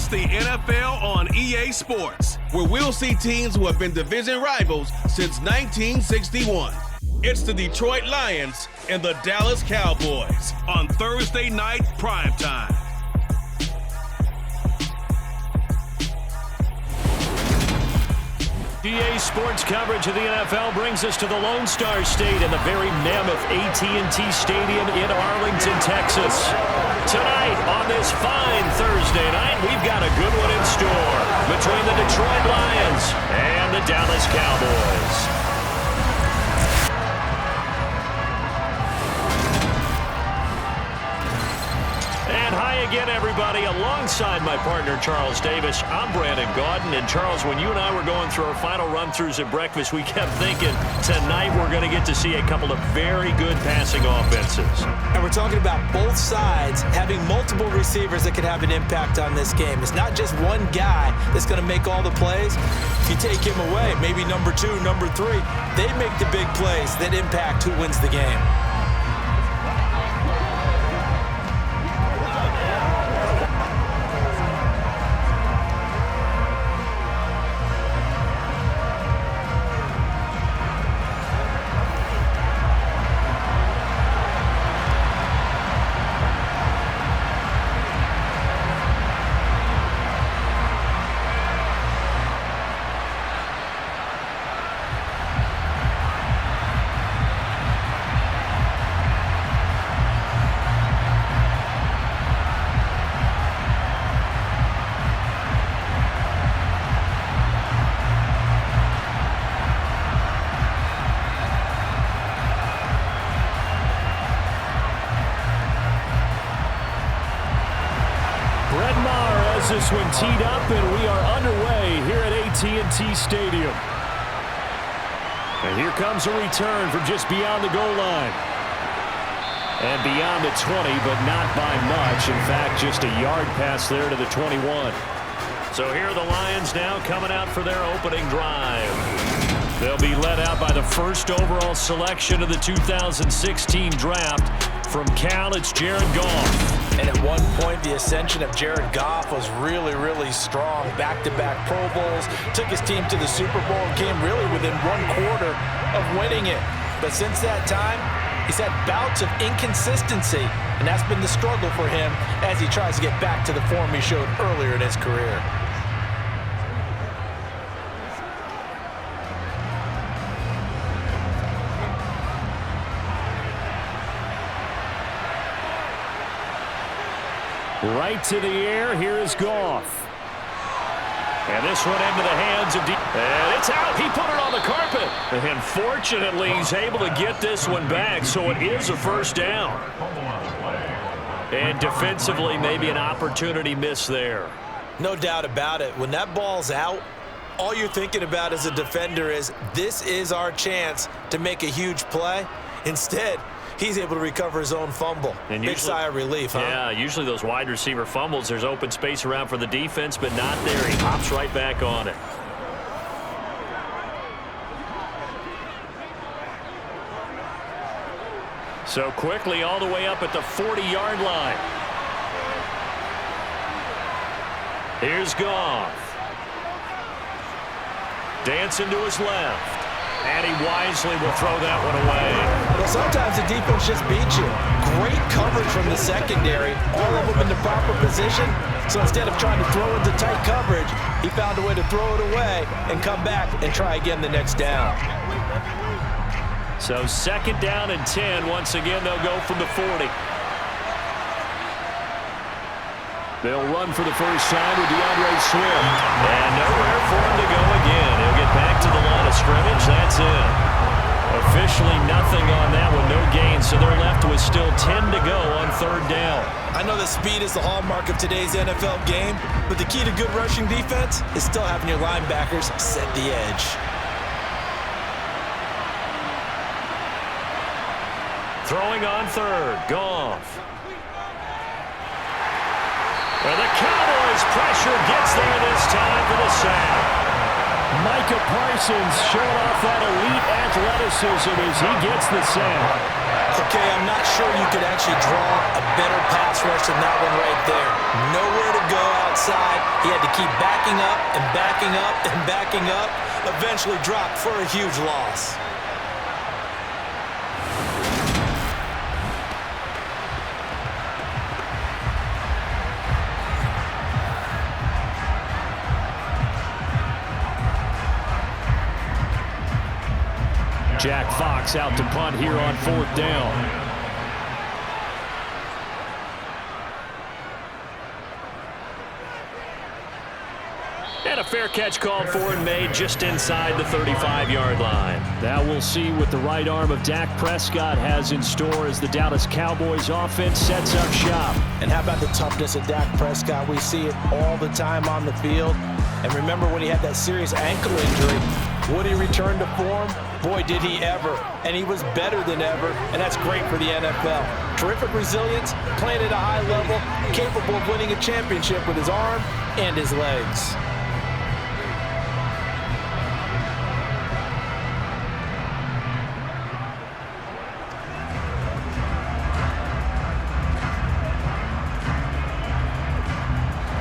It's the NFL on EA Sports, where we'll see teams who have been division rivals since 1961. It's the Detroit Lions and the Dallas Cowboys on Thursday night primetime. EA Sports coverage of the NFL brings us to the Lone Star State in the very mammoth AT&T Stadium in Arlington, Texas. Tonight, on this fine Thursday night, we've got a good one in store between the Detroit Lions and the Dallas Cowboys. And hi again, everybody. Alongside my partner, Charles Davis, I'm Brandon Gaudin. And Charles, when you and I were going through our final run-throughs at breakfast, we kept thinking tonight we're going to get to see a couple of very good passing offenses. And we're talking about both sides having multiple receivers that can have an impact on this game. It's not just one guy that's going to make all the plays. If you take him away, maybe number 2, number 3, they make the big plays that impact who wins the game. This one teed up, and we are underway here at AT&T Stadium. And here comes a return from just beyond the goal line. And beyond the 20, but not by much. In fact, just a yard pass there to the 21. So here are the Lions now coming out for their opening drive. They'll be led out by the first overall selection of the 2016 draft. From Cal, it's Jared Goff. And at one point, the ascension of Jared Goff was really, really strong. Back-to-back Pro Bowls, took his team to the Super Bowl, and came really within 1/4 of winning it. But since that time, he's had bouts of inconsistency, and that's been the struggle for him as he tries to get back to the form he showed earlier in his career. Right to the air, here is Goff. And this one into the hands of and it's out. He put it on the carpet. And fortunately, he's able to get this one back, so it is a first down. And defensively, maybe an opportunity miss there. No doubt about it. When that ball's out, all you're thinking about as a defender is, this is our chance to make a huge play. Instead, he's able to recover his own fumble. And big sigh of relief, huh? Yeah, usually those wide receiver fumbles, there's open space around for the defense, but not there. He hops right back on it. So quickly all the way up at the 40-yard line. Here's Goff. Dancing to his left. And he wisely will throw that one away. Well, sometimes the defense just beats you. Great coverage from the secondary. All of them in the proper position. So instead of trying to throw into tight coverage, he found a way to throw it away and come back and try again the next down. So second down and 10. Once again, they'll go from the 40. They'll run for the first time with DeAndre Swift. And nowhere for him to go again. He'll get back to the line of scrimmage. That's it. Officially nothing on that one. No gain. So they're left with still 10 to go on third down. I know the speed is the hallmark of today's NFL game, but the key to good rushing defense is still having your linebackers set the edge. Throwing on third. Goff. Well, the Cowboys pressure gets there this time for the sack. Micah Parsons showing off that elite criticism as he gets the sack. Okay, I'm not sure you could actually draw a better pass rush than that one right there. Nowhere to go outside. He had to keep backing up and backing up and backing up. Eventually dropped for a huge loss. Jack Fox out to punt here on 4th down. And a fair catch called for and made just inside the 35-yard line. Now we'll see what the right arm of Dak Prescott has in store as the Dallas Cowboys offense sets up shop. And how about the toughness of Dak Prescott? We see it all the time on the field. And remember when he had that serious ankle injury, would he return to form? Boy, did he ever. And he was better than ever, and that's great for the NFL. Terrific resilience, playing at a high level, capable of winning a championship with his arm and his legs.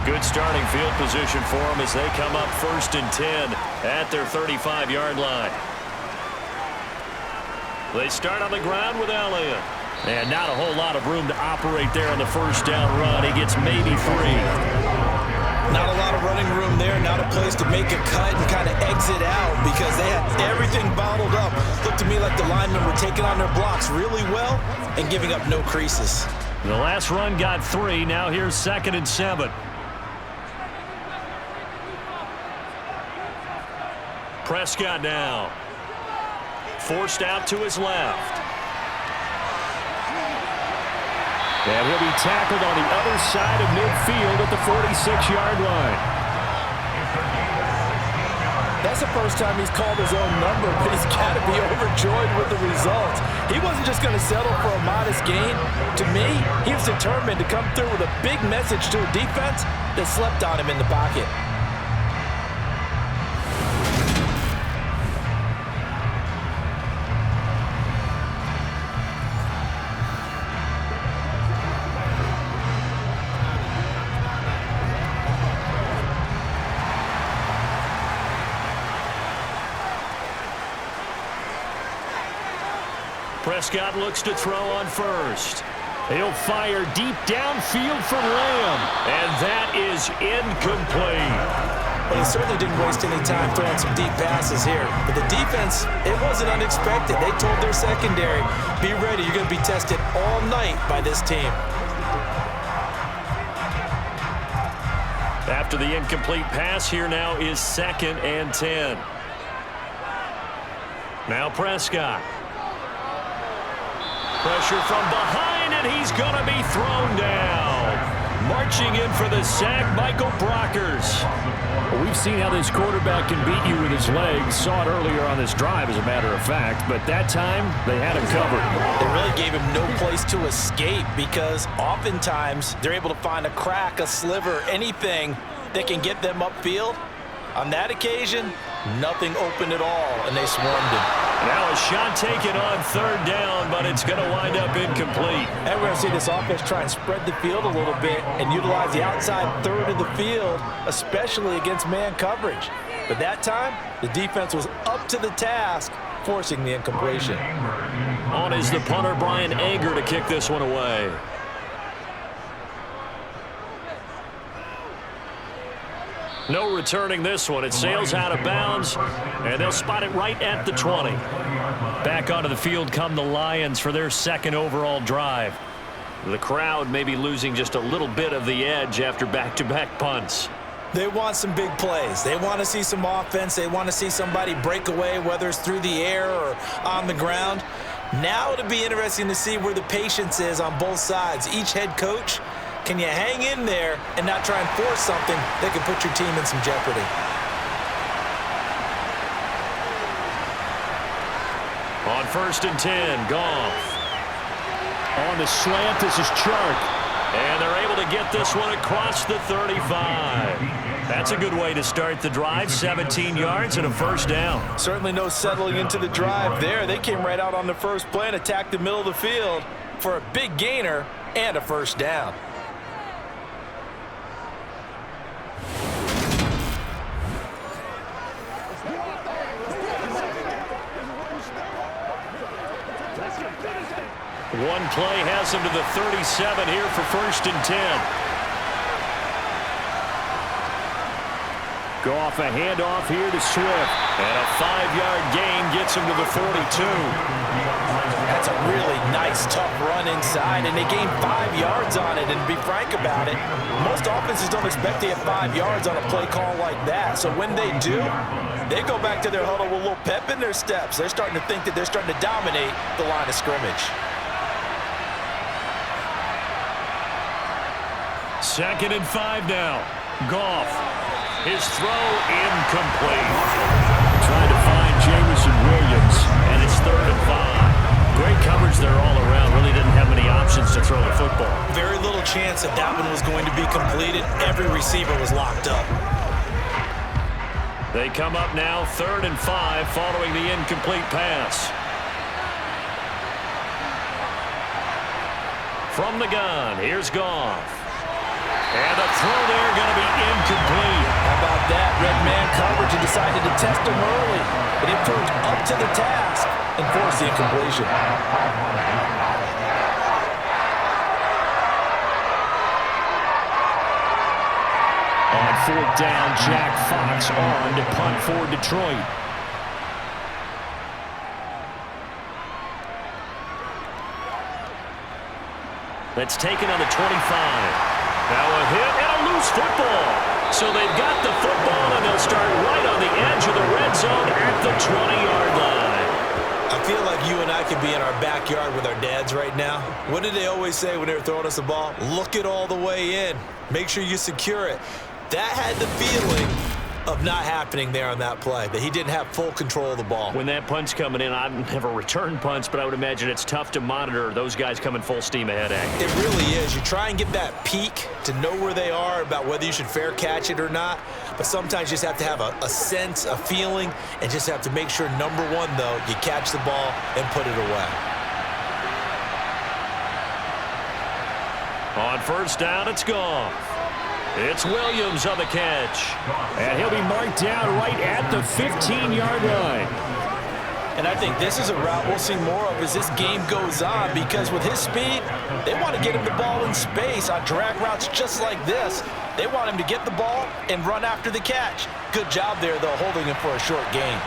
Good starting field position for them as they come up 1st and 10 at their 35-yard line. They start on the ground with Elliott. And not a whole lot of room to operate there on the 1st down run. He gets maybe 3. Not a lot of running room there, not a place to make a cut and kind of exit out because they had everything bottled up. Looked to me like the linemen were taking on their blocks really well and giving up no creases. The last run got 3. Now here's 2nd and 7. Prescott now. Forced out to his left. And he'll be tackled on the other side of midfield at the 46-yard line. That's the first time he's called his own number, but he's got to be overjoyed with the results. He wasn't just going to settle for a modest gain. To me, he was determined to come through with a big message to a defense that slept on him in the pocket. Prescott looks to throw on 1st. He'll fire deep downfield for Lamb. And that is incomplete. Well, he certainly didn't waste any time throwing some deep passes here. But the defense, it wasn't unexpected. They told their secondary, be ready. You're going to be tested all night by this team. After the incomplete pass, here now is 2nd and 10. Now Prescott. Pressure from behind, and he's going to be thrown down. Marching in for the sack, Michael Brockers. Well, we've seen how this quarterback can beat you with his legs. Saw it earlier on this drive, as a matter of fact. But that time, they had him covered. They really gave him no place to escape because oftentimes they're able to find a crack, a sliver, anything that can get them upfield. On that occasion, nothing open at all, and they swarmed him. Now a shot taken on 3rd down, but it's going to wind up incomplete. And we're going to see this offense try and spread the field a little bit and utilize the outside 3rd of the field, especially against man coverage. But that time, the defense was up to the task, forcing the incompletion. On is the punter, Brian Anger, to kick this one away. No returning this one. It sails out of bounds, and they'll spot it right at the 20. Back onto the field come the Lions for their 2nd overall drive. The crowd may be losing just a little bit of the edge after back-to-back punts. They want some big plays. They want to see some offense. They want to see somebody break away, whether it's through the air or on the ground. Now it'll be interesting to see where the patience is on both sides. Each head coach, can you hang in there and not try and force something that could put your team in some jeopardy? On 1st and 10, Goff. On the slant, this is Chark. And they're able to get this one across the 35. That's a good way to start the drive. 17 yards and a first down. Certainly no settling into the drive there. They came right out on the first play and attacked the middle of the field for a big gainer and a first down. One play has him to the 37 here for 1st and 10. Goff a handoff here to Swift. And a 5-yard gain gets him to the 42. That's a really nice, tough run inside, and they gained 5 yards on it. And to be frank about it, most offenses don't expect to get 5 yards on a play call like that. So when they do, they go back to their huddle with a little pep in their steps. They're starting to think that they're starting to dominate the line of scrimmage. 2nd and 5 now. Goff. His throw incomplete. Trying to find Jamison Williams, and it's 3rd and 5. Great coverage there all around. Really didn't have many options to throw the football. Very little chance that one was going to be completed. Every receiver was locked up. They come up now 3rd and 5 following the incomplete pass. From the gun, here's Goff. And the throw there going to be incomplete. How about that? Red man coverage and decided to test him early. But he proved up to the task and forced the incompletion. On 4th down, Jack Fox on to punt for Detroit. That's taken on the 25. Now a hit and a loose football. So they've got the football, and they'll start right on the edge of the red zone at the 20-yard line. I feel like you and I could be in our backyard with our dads right now. What did they always say when they were throwing us the ball? Look it all the way in. Make sure you secure it. That had the feeling of not happening there on that play, that he didn't have full control of the ball. When that punt's coming in, I've never returned punts, but I would imagine it's tough to monitor those guys coming full steam ahead. It really is. You try and get that peek to know where they are about whether you should fair catch it or not, but sometimes you just have to have a sense, a feeling, and just have to make sure, number one, though, you catch the ball and put it away. On 1st down, it's Goff. It's Williams on the catch. And he'll be marked down right at the 15-yard line. And I think this is a route we'll see more of as this game goes on, because with his speed, they want to get him the ball in space on drag routes just like this. They want him to get the ball and run after the catch. Good job there, though, holding him for a short gain.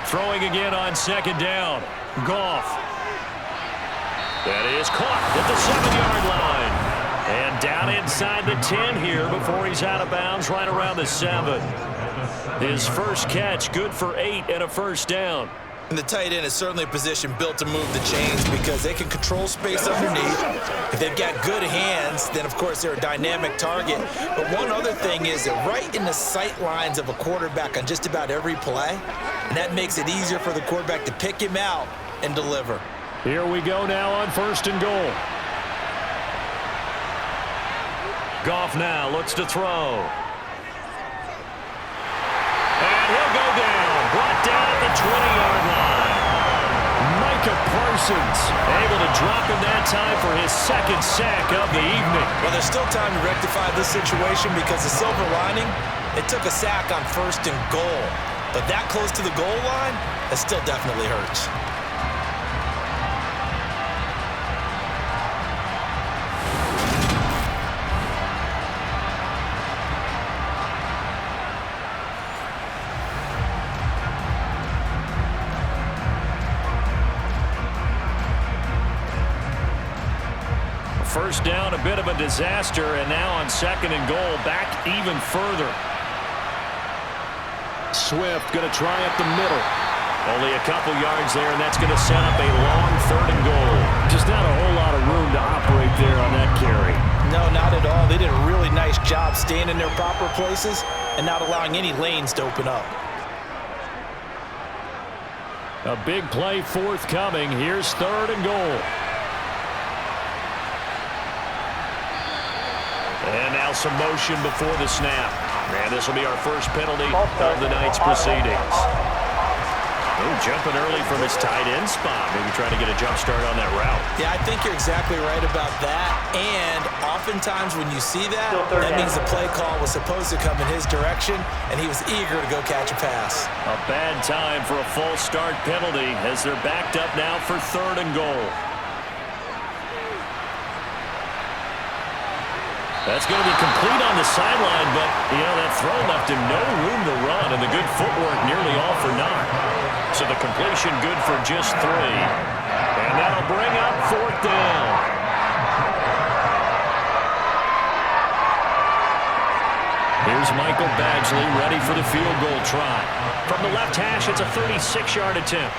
Throwing again on 2nd down. Goff. That is caught at the 7-yard line. And down inside the 10 here before he's out of bounds right around the 7. His first catch, good for 8 and a first down. And the tight end is certainly a position built to move the chains because they can control space underneath. If they've got good hands, then, of course, they're a dynamic target. But one other thing is they're right in the sight lines of a quarterback on just about every play. And that makes it easier for the quarterback to pick him out and deliver. Here we go now on 1st and goal. Goff now looks to throw. And he'll go down. Brought down at the 20-yard line. Micah Parsons able to drop him that time for his 2nd sack of the evening. Well, there's still time to rectify this situation because the silver lining, it took a sack on 1st and goal. But that close to the goal line, that still definitely hurts. First down, a bit of a disaster, and now on 2nd and goal, back even further. Swift going to try up the middle. Only a couple yards there, and that's going to set up a long 3rd and goal. Just not a whole lot of room to operate there on that carry. No, not at all. They did a really nice job staying in their proper places and not allowing any lanes to open up. A big play forthcoming. Here's 3rd and goal. And now some motion before the snap. And this will be our first penalty of the night's proceedings. Oh, jumping early from his tight end spot. Maybe trying to get a jump start on that route. Yeah, I think you're exactly right about that. And oftentimes when you see that, that means the play call was supposed to come in his direction, and he was eager to go catch a pass. A bad time for a false start penalty as they're backed up now for 3rd and goal. That's going to be complete on the sideline, but, that throw left him no room to run, and the good footwork nearly all for naught. So the completion good for just 3. And that'll bring up 4th down. Here's Michael Badgley ready for the field goal try. From the left hash, it's a 36-yard attempt.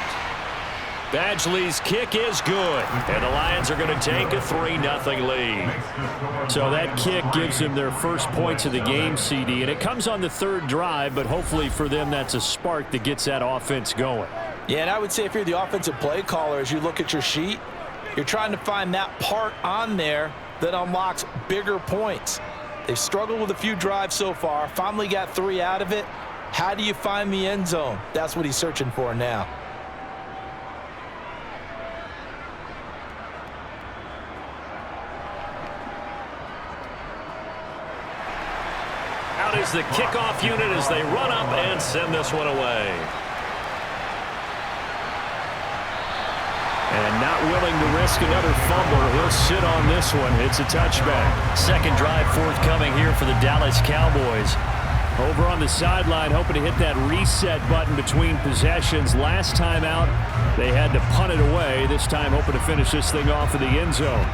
Badgley's kick is good, and the Lions are going to take a 3-0 lead. So that kick gives them their first points of the game, CD, and it comes on the 3rd drive, but hopefully for them that's a spark that gets that offense going. Yeah, and I would say if you're the offensive play caller, as you look at your sheet, you're trying to find that part on there that unlocks bigger points. They've struggled with a few drives so far, finally got 3 out of it. How do you find the end zone? That's what he's searching for now. Out is the kickoff unit as they run up and send this one away. And not willing to risk another fumble. He'll sit on this one. It's a touchback. Second drive forthcoming here for the Dallas Cowboys. Over on the sideline, hoping to hit that reset button between possessions. Last time out, they had to punt it away. This time, hoping to finish this thing off in the end zone.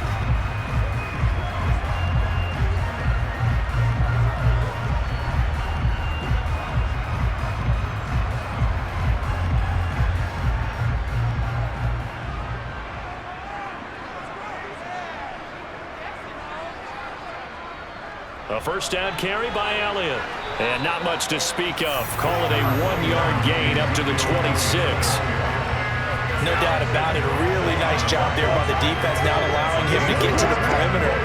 A first down carry by Elliott. And not much to speak of. Call it a 1-yard gain up to the 26. No doubt about it. A really nice job there by the defense, not allowing him to get to the perimeter.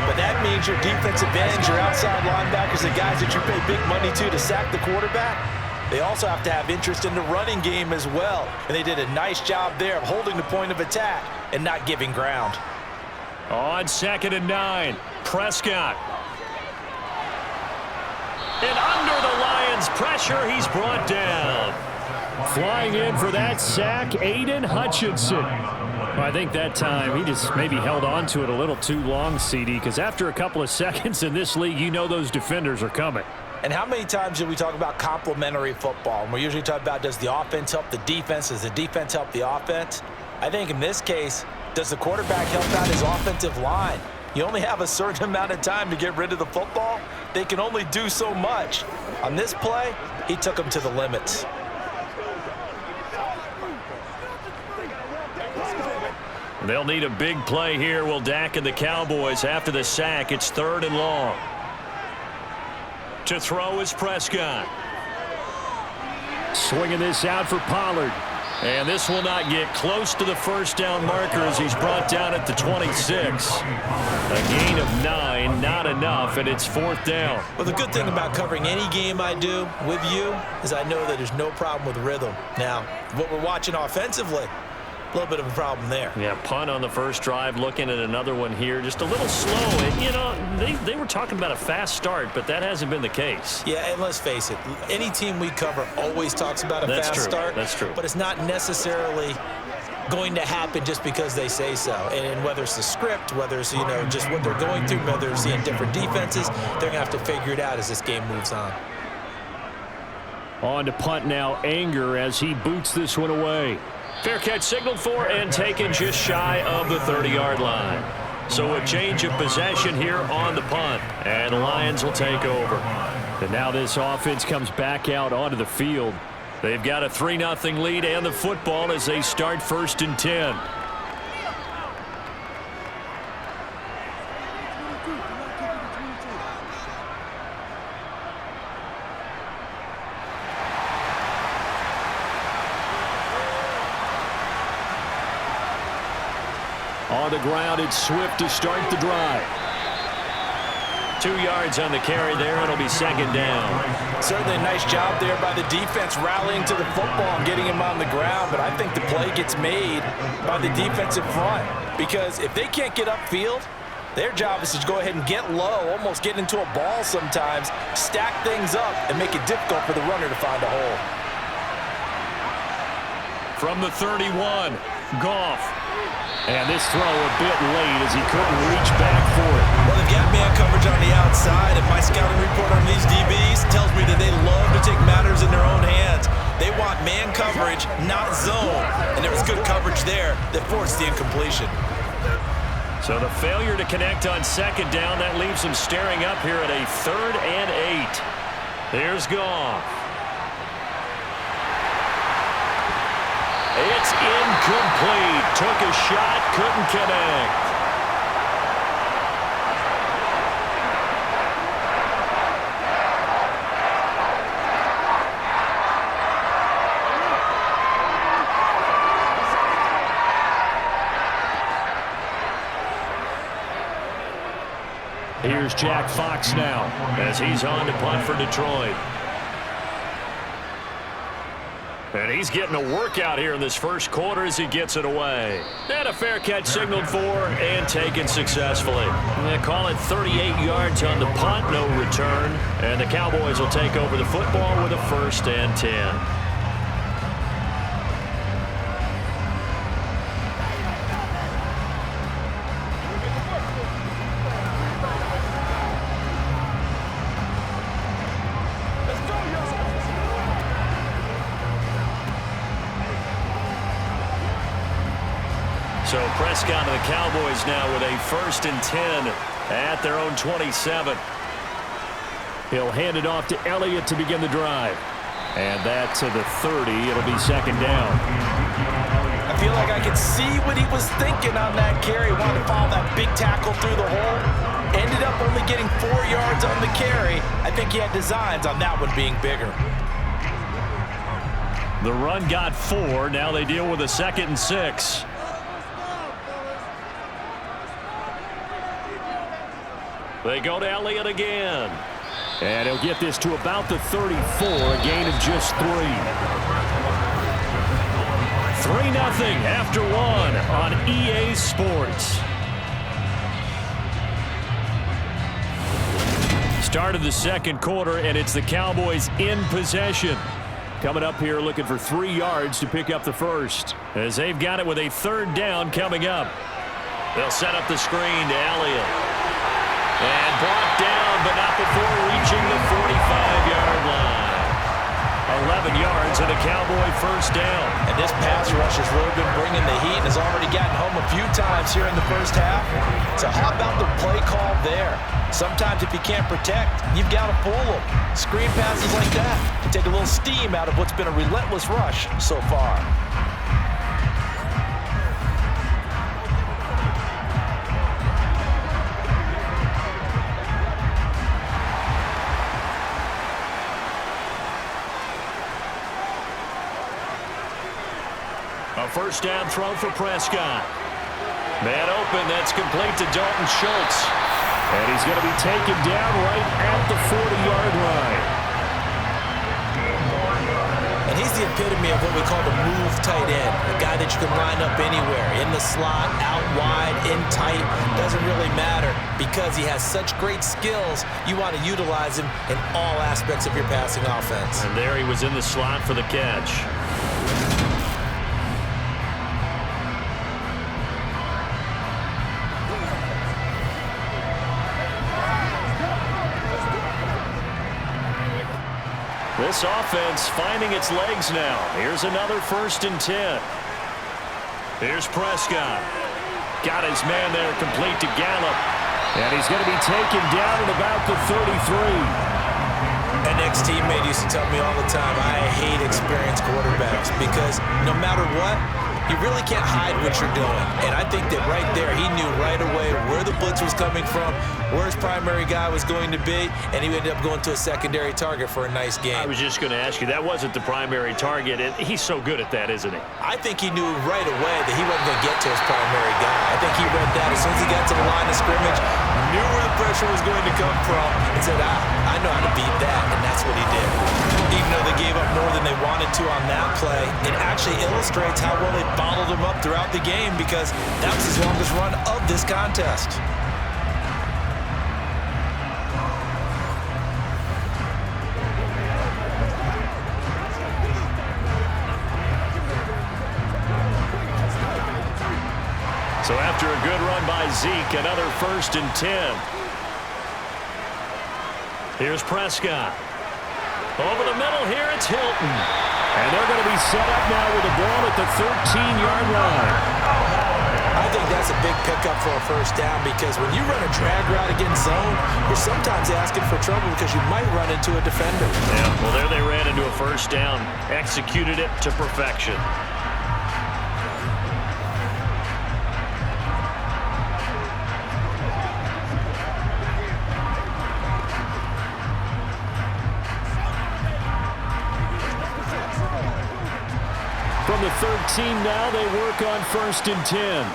But that means your defensive ends, your outside linebackers, the guys that you pay big money to sack the quarterback, they also have to have interest in the running game as well. And they did a nice job there of holding the point of attack and not giving ground. On 2nd and 9, Prescott. And under the Lions' pressure, he's brought down. Flying in for that sack, Aiden Hutchinson. Well, I think that time he just maybe held on to it a little too long, CD, because after a couple of seconds in this league, you know those defenders are coming. And how many times do we talk about complementary football? And we usually talk about, does the offense help the defense? Does the defense help the offense? I think in this case, does the quarterback help out his offensive line? You only have a certain amount of time to get rid of the football. They can only do so much. On this play, he took them to the limits. They'll need a big play here. Will Dak and the Cowboys after the sack. It's 3rd and long. To throw is Prescott. Swinging this out for Pollard. And this will not get close to the first down marker as he's brought down at the 26. A gain of 9, not enough, and it's 4th down. Well, the good thing about covering any game I do with you is I know that there's no problem with rhythm. Now, what we're watching offensively, a little bit of a problem there. Yeah, punt on the first drive, looking at another one here. Just a little slow. And, they were talking about a fast start, but that hasn't been the case. Yeah, and let's face it, any team we cover always talks about a fast start. That's true. But it's not necessarily going to happen just because they say so. And whether it's the script, whether it's, just what they're going through, whether they're seeing different defenses, they're going to have to figure it out as this game moves on. On to punt now, Anger as he boots this one away. Fair catch signaled for and taken just shy of the 30-yard line. So a change of possession here on the punt, and the Lions will take over. And now this offense comes back out onto the field. They've got a 3-0 lead and the football as they start 1st and 10. On the ground, it's Swift to start the drive. 2 yards on the carry there. It'll be second down. Certainly a nice job there by the defense rallying to the football and getting him on the ground, but I think the play gets made by the defensive front because if they can't get upfield, their job is to go ahead and get low, almost get into a ball sometimes, stack things up, and make it difficult for the runner to find a hole. From the 31, Goff. And this throw a bit late as he couldn't reach back for it. Well, they've got man coverage on the outside, and my scouting report on these DBs tells me that they love to take matters in their own hands. They want man coverage, not zone. And there was good coverage there that forced the incompletion. So the failure to connect on second down, that leaves them staring up here at a 3rd and 8. Here's Goff. It's incomplete. Took a shot, couldn't connect. Here's Jack Fox now as he's on to punt for Detroit. And he's getting a workout here in this first quarter as he gets it away. And a fair catch signaled for and taken successfully. They call it 38 yards on the punt, no return. And the Cowboys will take over the football with a 1st and 10. So Prescott and the Cowboys now with a 1st and 10 at their own 27. He'll hand it off to Elliott to begin the drive. And that to the 30. It'll be second down. I feel like I could see what he was thinking on that carry. Wanted to follow that big tackle through the hole. Ended up only getting 4 yards on the carry. I think he had designs on that one being bigger. The run got 4. Now they deal with a 2nd and 6. They go to Elliott again. And he'll get this to about the 34, a gain of just 3. 3-0 after 1 on EA Sports. Start of the second quarter, and it's the Cowboys in possession. Coming up here looking for 3 yards to pick up the first, as they've got it with a 3rd down coming up. They'll set up the screen to Elliott. And brought down, but not before reaching the 45-yard line. 11 yards and a Cowboy 1st down. And this pass rush has really been bringing the heat and has already gotten home a few times here in the first half. So how about the play call there? Sometimes if you can't protect, you've got to fool them. Screen passes like that can take a little steam out of what's been a relentless rush so far. A 1st down throw for Prescott. Man open, that's complete to Dalton Schultz. And he's going to be taken down right at the 40-yard line. And he's the epitome of what we call the move tight end. A guy that you can line up anywhere, in the slot, out wide, in tight. Doesn't really matter because he has such great skills. You want to utilize him in all aspects of your passing offense. And there he was in the slot for the catch. This offense finding its legs now. Here's another 1st and 10. Here's Prescott. Got his man there complete to Gallup. And he's going to be taken down at about the 33. An ex-teammate used to tell me all the time, I hate experienced quarterbacks because no matter what, you really can't hide what you're doing. And I think that right there, he knew right away where the blitz was coming from, where his primary guy was going to be, and he ended up going to a secondary target for a nice game. I was just going to ask you, that wasn't the primary target, and he's so good at that, isn't he? I think he knew right away that he wasn't going to get to his primary guy. I think he read that as soon as he got to the line of scrimmage, knew where the pressure was going to come from, and said, I know how to beat that, and that's what he did. Even though they gave up more than they wanted to on that play, it actually illustrates how well they bottled him up throughout the game, because that was his longest run of this contest. So after a good run by Zeke, another 1st and 10. Here's Prescott. Over the middle here, it's Hilton. And they're going to be set up now with the ball at the 13-yard line. I think that's a big pickup for a first down, because when you run a drag route against zone, you're sometimes asking for trouble because you might run into a defender. Yeah, well, there they ran into a first down. Executed it to perfection. From the 13 now, they work on 1st and 10.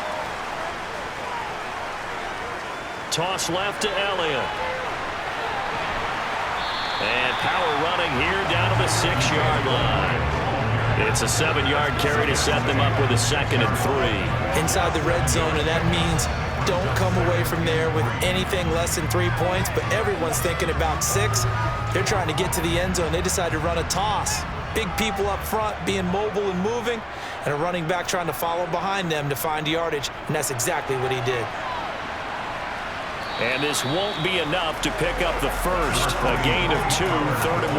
Toss left to Elliott. And power running here down to the 6-yard line. It's a 7-yard carry to set them up with a 2nd and 3. Inside the red zone, and that means don't come away from there with anything less than 3 points, but everyone's thinking about 6. They're trying to get to the end zone. They decide to run a toss. Big people up front being mobile and moving, and a running back trying to follow behind them to find yardage, and that's exactly what he did. And this won't be enough to pick up the first. A gain of 2, 3rd and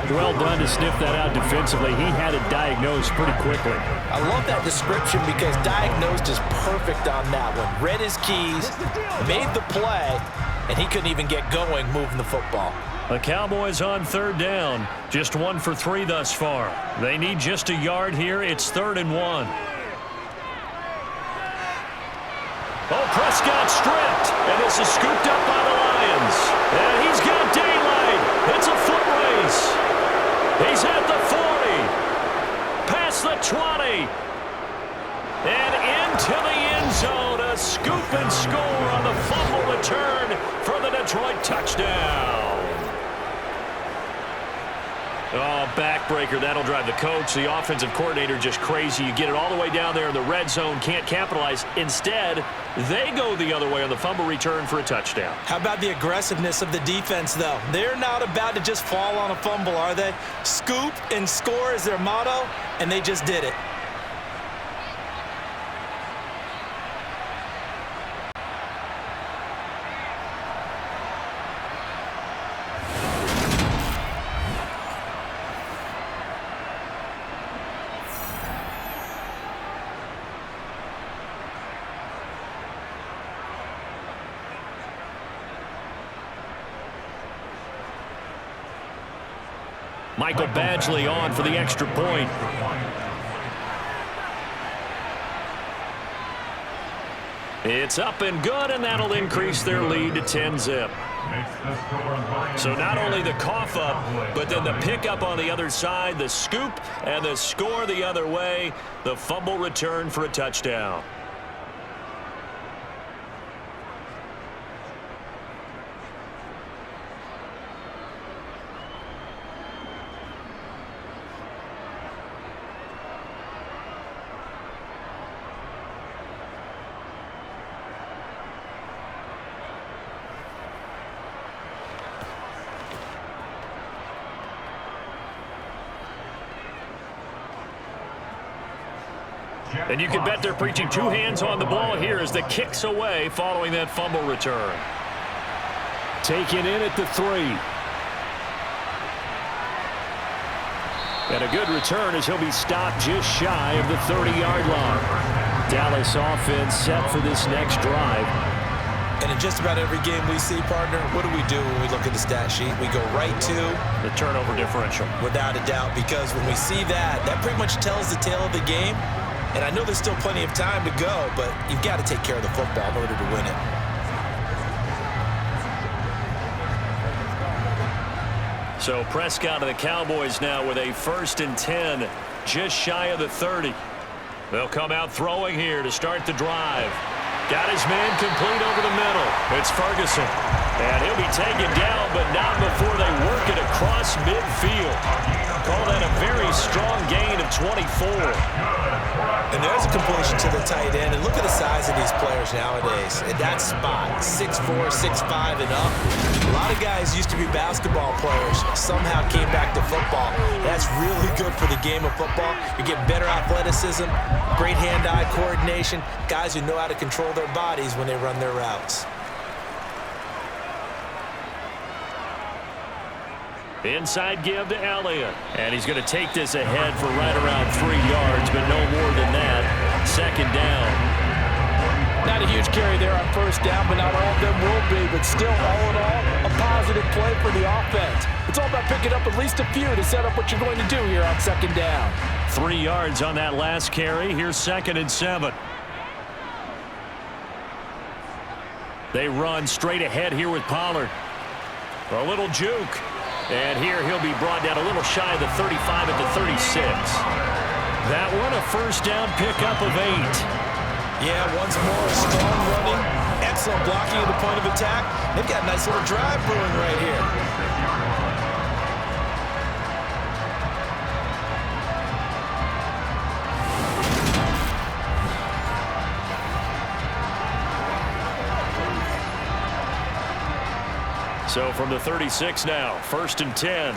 1. Well done to sniff that out defensively. He had it diagnosed pretty quickly. I love that description, because diagnosed is perfect on that one. Read his keys, made the play, and he couldn't even get going moving the football. The Cowboys on 3rd down. Just 1 for 3 thus far. They need just a yard here. It's 3rd and 1. Oh, Prescott stripped, and this is scooped up by the Lions. And he's got daylight. It's a foot race. He's at the 40, past the 20, and into the end zone. A scoop and score on the fumble return for the Detroit touchdown. Oh, backbreaker. That'll drive the coach, the offensive coordinator, just crazy. You get it all the way down there in the red zone, can't capitalize. Instead, they go the other way on the fumble return for a touchdown. How about the aggressiveness of the defense, though? They're not about to just fall on a fumble, are they? Scoop and score is their motto, and they just did it. Michael Badgley on for the extra point. It's up and good, and that'll increase their lead to 10-zip. So not only the cough up, but then the pickup on the other side, the scoop, and the score the other way, the fumble return for a touchdown. And you can bet they're preaching 2 hands on the ball here as the kick's away following that fumble return. Taken in at the 3. And a good return as he'll be stopped just shy of the 30-yard line. Dallas offense set for this next drive. And in just about every game we see, partner, what do we do when we look at the stat sheet? We go right to the turnover differential. Without a doubt, because when we see that, that pretty much tells the tale of the game. And I know there's still plenty of time to go, but you've got to take care of the football in order to win it. So Prescott of the Cowboys now with a 1st and 10, just shy of the 30. They'll come out throwing here to start the drive. Got his man complete over the middle. It's Ferguson. And he'll be taken down, but not before they work it across midfield. Call that a very strong gain of 24. And there's a completion to the tight end. And look at the size of these players nowadays. At that spot, 6'4", 6'5", and up. A lot of guys used to be basketball players, somehow came back to football. That's really good for the game of football. You're getting better athleticism, great hand-eye coordination, guys who know how to control their bodies when they run their routes. Inside give to Elliott. And he's going to take this ahead for right around 3 yards, but no more than that. 2nd down. Not a huge carry there on 1st down, but not all of them will be. But still, all in all, a positive play for the offense. It's all about picking up at least a few to set up what you're going to do here on 2nd down. 3 yards on that last carry. Here's 2nd and 7. They run straight ahead here with Pollard. A little juke. And here he'll be brought down a little shy of the 35 at the 36. That one a 1st down pickup of 8. Yeah, once more, strong running, excellent blocking at the point of attack. They've got a nice little drive brewing right here. So from the 36 now, 1st and 10.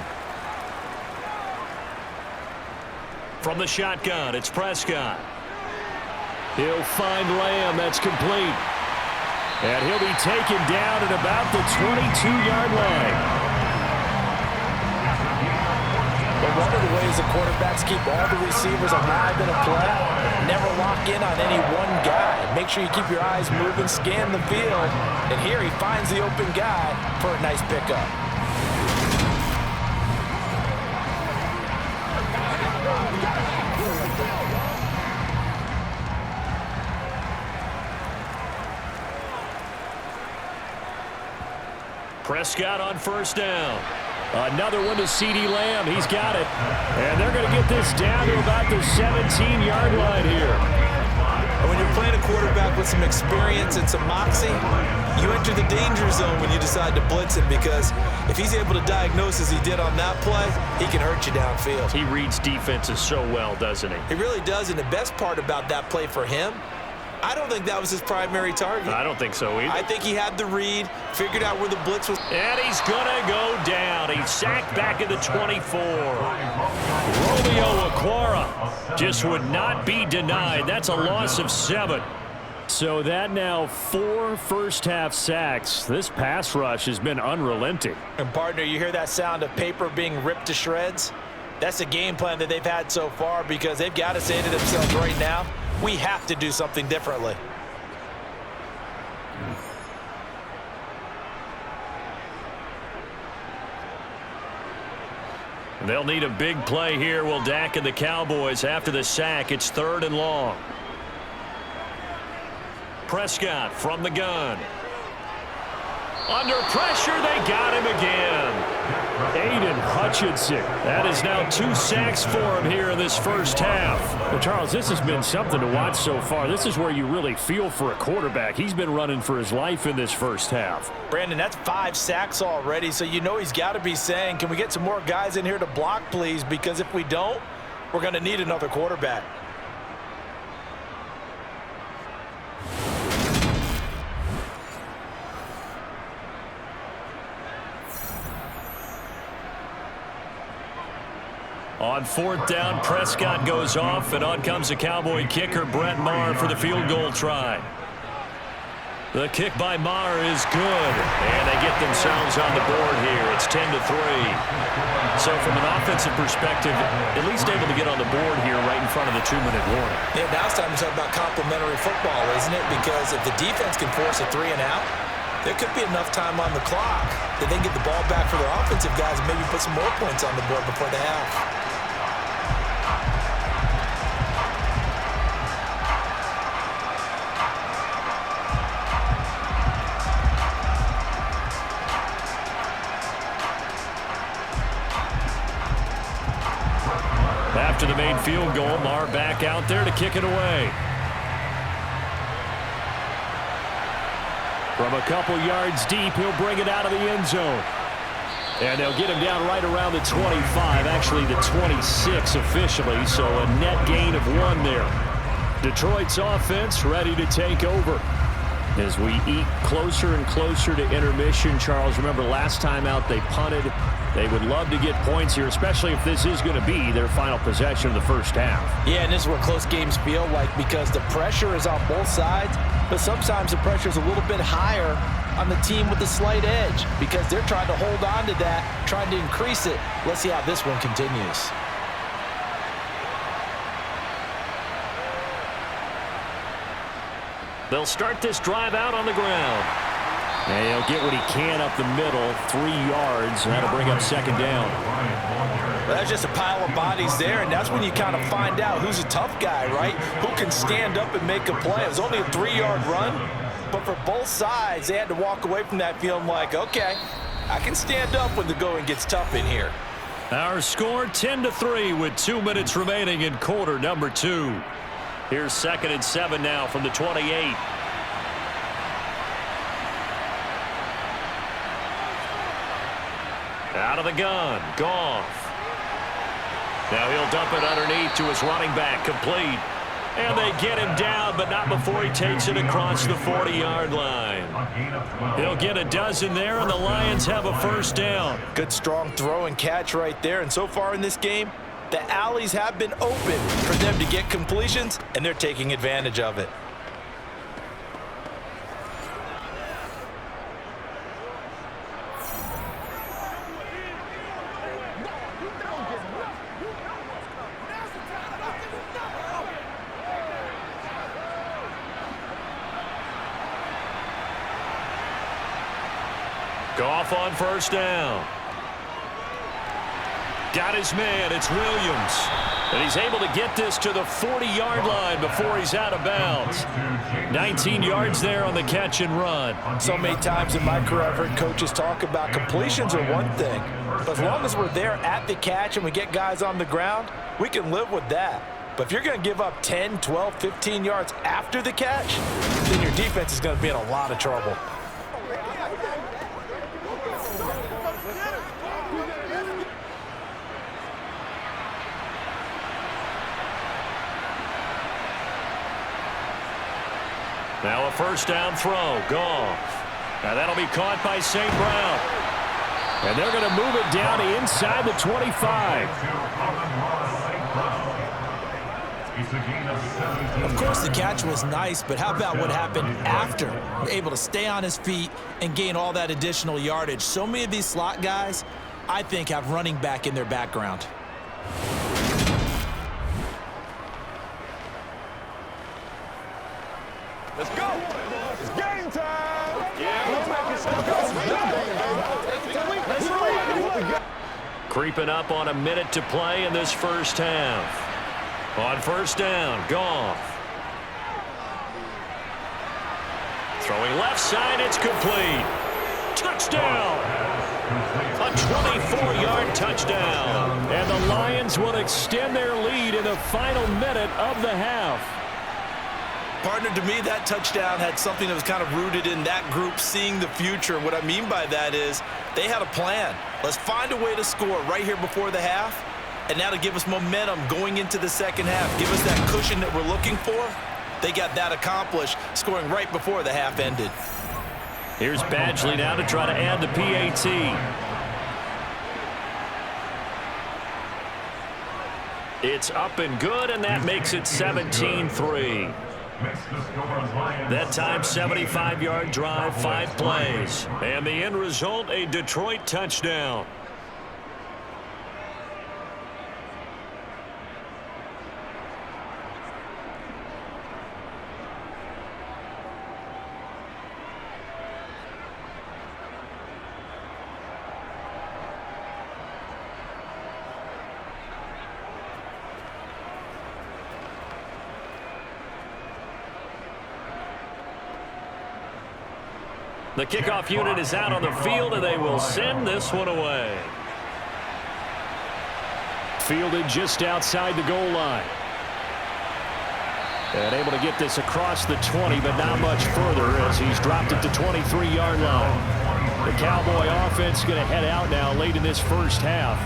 From the shotgun, it's Prescott. He'll find Lamb. That's complete. And he'll be taken down at about the 22-yard line. But one of the ways the quarterbacks keep all the receivers alive in a play, never lock in on any one guy. Make sure you keep your eyes moving, scan the field. And here he finds the open guy for a nice pickup. Prescott on 1st down. Another one to CeeDee Lamb. He's got it. And they're going to get this down to about the 17-yard line here. And when you're playing a quarterback with some experience and some moxie, you enter the danger zone when you decide to blitz him, because if he's able to diagnose as he did on that play, he can hurt you downfield. He reads defenses so well, doesn't he? He really does, and the best part about that play for him, I don't think that was his primary target. I don't think so either. I think he had the read, figured out where the blitz was. And he's going to go down. He's sacked back at the 24. Romeo Okwara just would not be denied. That's a loss of 7. So that now 4 first-half sacks. This pass rush has been unrelenting. And, partner, you hear that sound of paper being ripped to shreds? That's the game plan that they've had so far, because they've got to say to themselves right now, we have to do something differently. They'll need a big play here. Will Dak and the Cowboys after the sack. It's 3rd and long. Prescott from the gun. Under pressure, they got him again. Aiden Hutchinson. That is now 2 sacks for him here in this first half. Well, Charles, this has been something to watch so far. This is where you really feel for a quarterback. He's been running for his life in this first half. Brandon, that's 5 sacks already, so you know he's got to be saying, can we get some more guys in here to block, please? Because if we don't, we're going to need another quarterback. On 4th down, Prescott goes off, and on comes the Cowboy kicker, Brett Maher, for the field goal try. The kick by Maher is good, and they get themselves on the board here. It's 10-3. So from an offensive perspective, at least able to get on the board here right in front of the 2-minute warning. Yeah, now it's time to talk about complementary football, isn't it? Because if the defense can force a 3-and-out, there could be enough time on the clock that they can get the ball back for their offensive guys and maybe put some more points on the board before the half. After the main field goal, Maher back out there to kick it away. From a couple yards deep, he'll bring it out of the end zone. And they'll get him down right around the 25, actually the 26 officially, so a net gain of 1 there. Detroit's offense ready to take over. As we eat closer and closer to intermission, Charles, remember last time out they punted. They would love to get points here, especially if this is going to be their final possession of the first half. Yeah, and this is what close games feel like because the pressure is on both sides, but sometimes the pressure is a little bit higher on the team with the slight edge because they're trying to hold on to that, trying to increase it. Let's see how this one continues. They'll start this drive out on the ground. And he'll get what he can up the middle, 3 yards, and that'll bring up second down. Well, that's just a pile of bodies there, and that's when you kind of find out who's a tough guy, right? Who can stand up and make a play. It was only a 3-yard run, but for both sides, they had to walk away from that feeling like, okay, I can stand up when the going gets tough in here. Our score 10-3 with 2 minutes remaining in quarter number 2. Here's 2nd and 7 now from the 28. Out of the gun, Goff. Now he'll dump it underneath to his running back, complete. And they get him down, but not before he takes it across the 40-yard line. He'll get a dozen there, and the Lions have a first down. Good, strong throw and catch right there. And so far in this game, the alleys have been open for them to get completions, and they're taking advantage of it. Goff on first down. Got his man. It's Williams. And he's able to get this to the 40-yard line before he's out of bounds. 19 yards there on the catch and run. So many times in my career, I've heard coaches talk about completions are one thing. But as long as we're there at the catch and we get guys on the ground, we can live with that. But if you're going to give up 10, 12, 15 yards after the catch, then your defense is going to be in a lot of trouble. Now a first down throw. Goff. Now that'll be caught by St. Brown. And they're going to move it down inside the 25. Of course, the catch was nice, but how about what happened after? Able to stay on his feet and gain all that additional yardage. So many of these slot guys, I think, have running back in their background. Let's go. It's game time. Creeping up on a minute to play in this first half. On first down, Goff. Throwing left side, it's complete. Touchdown. A 24-yard touchdown. And the Lions will extend their lead in the final minute of the half. Partner, to me, that touchdown had something that was kind of rooted in that group seeing the future. And what I mean by that is they had a plan. Let's find a way to score right here before the half. And now to give us momentum going into the second half, give us that cushion that we're looking for. They got that accomplished, scoring right before the half ended. Here's Badgley now to try to add the PAT. It's up and good, and that makes it 17-3. That time, 75-yard drive, 5 plays. And the end result, a Detroit touchdown. The kickoff unit is out on the field, and they will send this one away. Fielded just outside the goal line. And able to get this across the 20, but not much further as he's dropped it to 23-yard line. The Cowboy offense going to head out now late in this first half.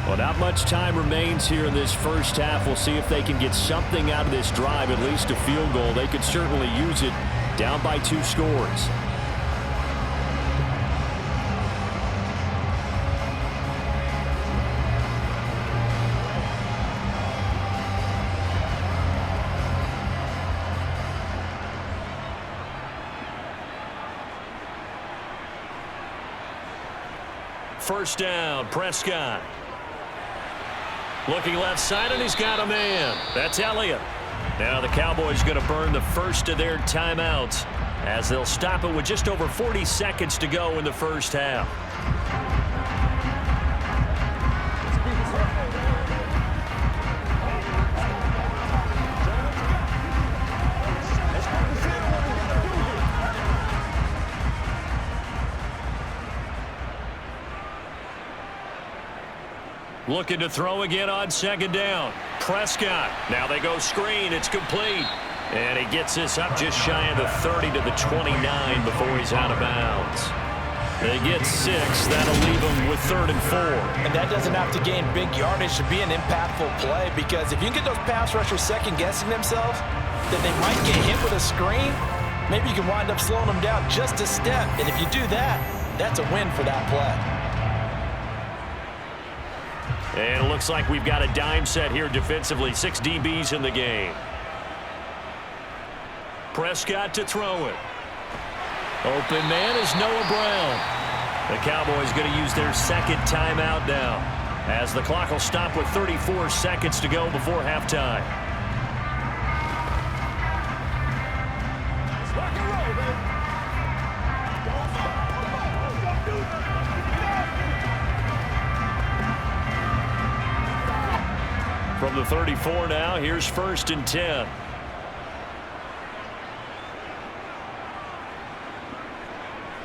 Well, not much time remains here in this first half. We'll see if they can get something out of this drive, at least a field goal. They could certainly use it down by 2 scores. First down, Prescott. Looking left side, and he's got a man. That's Elliott. Now the Cowboys going to burn the first of their timeouts as they'll stop it with just over 40 seconds to go in the first half. Looking to throw again on second down. Prescott. Now they go screen. It's complete. And he gets this up just shy of the 30 to the 29 before he's out of bounds. They get 6. That'll leave them with 3rd and 4. And that doesn't have to gain big yardage to be an impactful play, because if you can get those pass rushers second-guessing themselves, then they might get hit with a screen. Maybe you can wind up slowing them down just a step. And if you do that, that's a win for that play. And it looks like we've got a dime set here defensively. 6 DBs in the game. Prescott to throw it. Open man is Noah Brown. The Cowboys going to use their second timeout now, as the clock will stop with 34 seconds to go before halftime. From the 34 now, here's 1st and 10.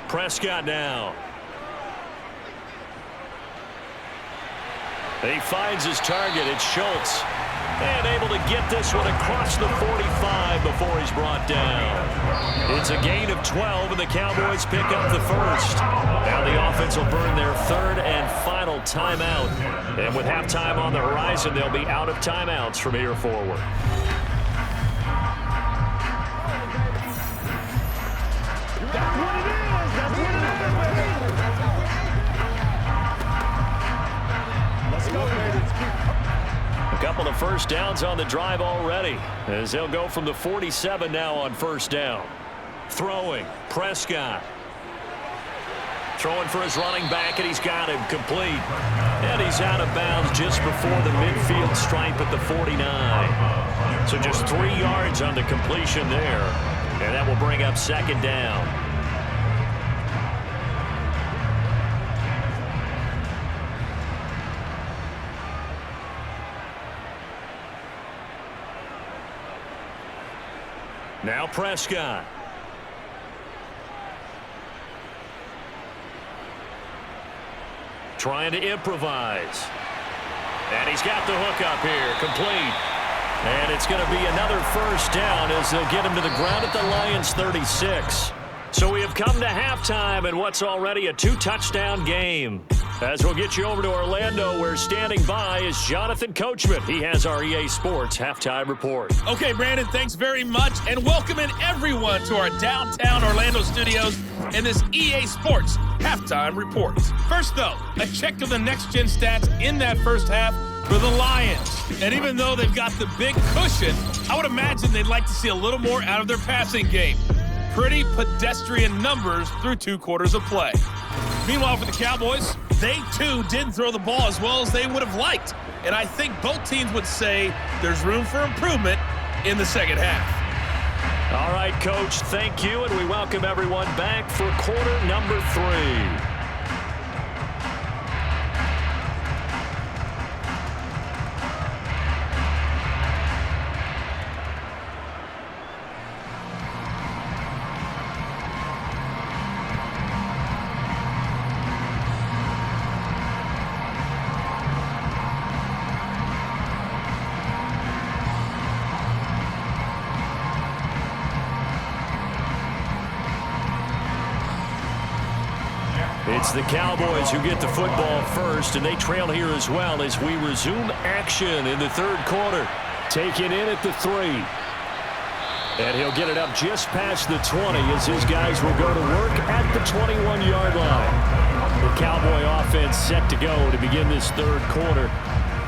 Prescott now. He finds his target. It's Schultz. And able to get this one across the 45 before he's brought down. It's a gain of 12, and the Cowboys pick up the first. Now the offense will burn their 3rd and final timeout. And with halftime on the horizon, they'll be out of timeouts from here forward. That's what it is. That's what it is, baby. Let's go, baby. A couple of first downs on the drive already, as they'll go from the 47 now on first down. Throwing, Prescott. Throwing for his running back, and he's got him complete. And he's out of bounds just before the midfield stripe at the 49. So just 3 yards on the completion there. And that will bring up second down. Now Prescott. Trying to improvise. And he's got the hook up here, complete. And it's going to be another first down as they'll get him to the ground at the Lions' 36. So we have come to halftime in what's already a 2-touchdown game. As we'll get you over to Orlando, where standing by is Jonathan Coachman. He has our EA Sports Halftime Report. Okay, Brandon, thanks very much, and welcoming everyone to our downtown Orlando studios in this EA Sports Halftime Report. First, though, a check of the next-gen stats in that first half for the Lions. And even though they've got the big cushion, I would imagine they'd like to see a little more out of their passing game. Pretty pedestrian numbers through 2 quarters of play. Meanwhile, for the Cowboys, they too didn't throw the ball as well as they would have liked. And I think both teams would say there's room for improvement in the second half. All right, Coach, thank you, and we welcome everyone back for quarter number 3. It's the Cowboys who get the football first, and they trail here as well as we resume action in the third quarter. Taken in at the 3. And he'll get it up just past the 20 as his guys will go to work at the 21-yard line. The Cowboy offense set to go to begin this third quarter.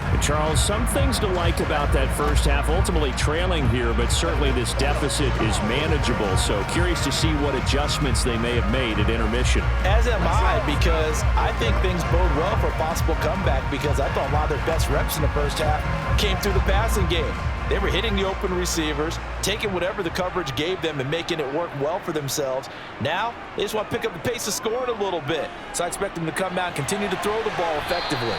And Charles, some things to like about that first half. Ultimately trailing here, but certainly this deficit is manageable. So curious to see what adjustments they may have made at intermission. As am I, because I think things bode well for a possible comeback, because I thought a lot of their best reps in the first half came through the passing game. They were hitting the open receivers, taking whatever the coverage gave them and making it work well for themselves. Now, they just want to pick up the pace of scoring a little bit. So I expect them to come out and continue to throw the ball effectively.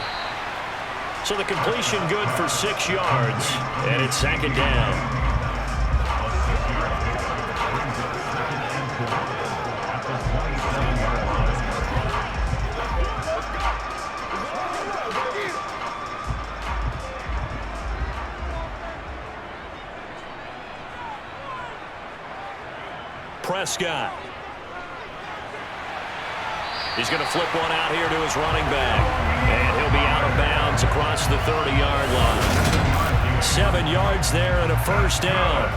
So the completion good for 6 yards, and it's 2nd down. Prescott. He's going to flip one out here to his running back. And he'll be out of bounds across the 30-yard line. 7 yards there and a first down.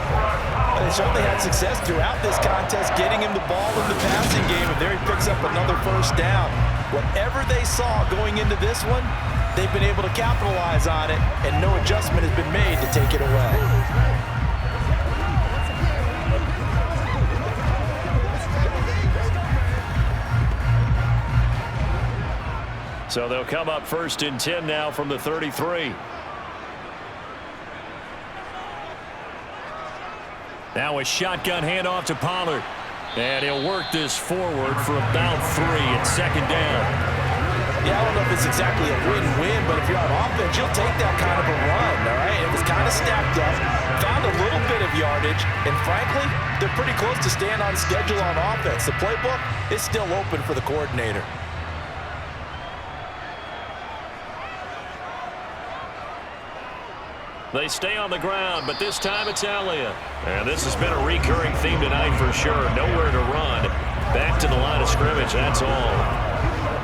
They certainly had success throughout this contest getting him the ball in the passing game, and there he picks up another first down. Whatever they saw going into this one, they've been able to capitalize on it, and no adjustment has been made to take it away. So they'll come up 1st and 10 now from the 33. Now a shotgun handoff to Pollard. And he'll work this forward for about 3 at 2nd down. Yeah, I don't know if it's exactly a win-win, but if you're on offense, you'll take that kind of a run, all right? It was kind of stacked up, found a little bit of yardage, and frankly, they're pretty close to staying on schedule on offense. The playbook is still open for the coordinator. They stay on the ground, but this time it's Elliott. And this has been a recurring theme tonight for sure. Nowhere to run. Back to the line of scrimmage, that's all.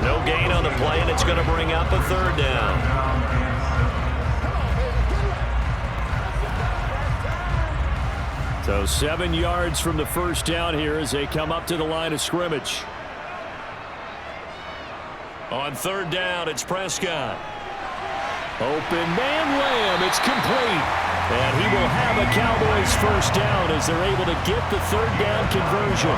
No gain on the play, and it's going to bring up a 3rd down. So 7 yards from the first down here as they come up to the line of scrimmage. On 3rd down, it's Prescott. Open man Lamb, it's complete. And he will have a Cowboys first down as they're able to get the 3rd down conversion.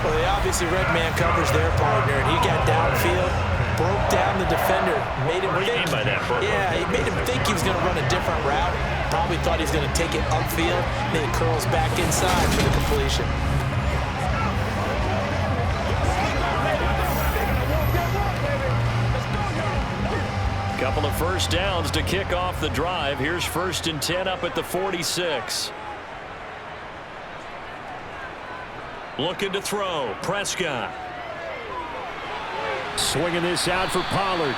Well, they obviously red man covers their partner, and he got downfield, broke down the defender, made him think. What do you mean by that, Bert? Yeah, he made him think he was going to run a different route. Probably thought he was going to take it upfield, then he curls back inside for the completion. Couple of first downs to kick off the drive. Here's 1st and 10 up at the 46. Looking to throw. Prescott. Swinging this out for Pollard.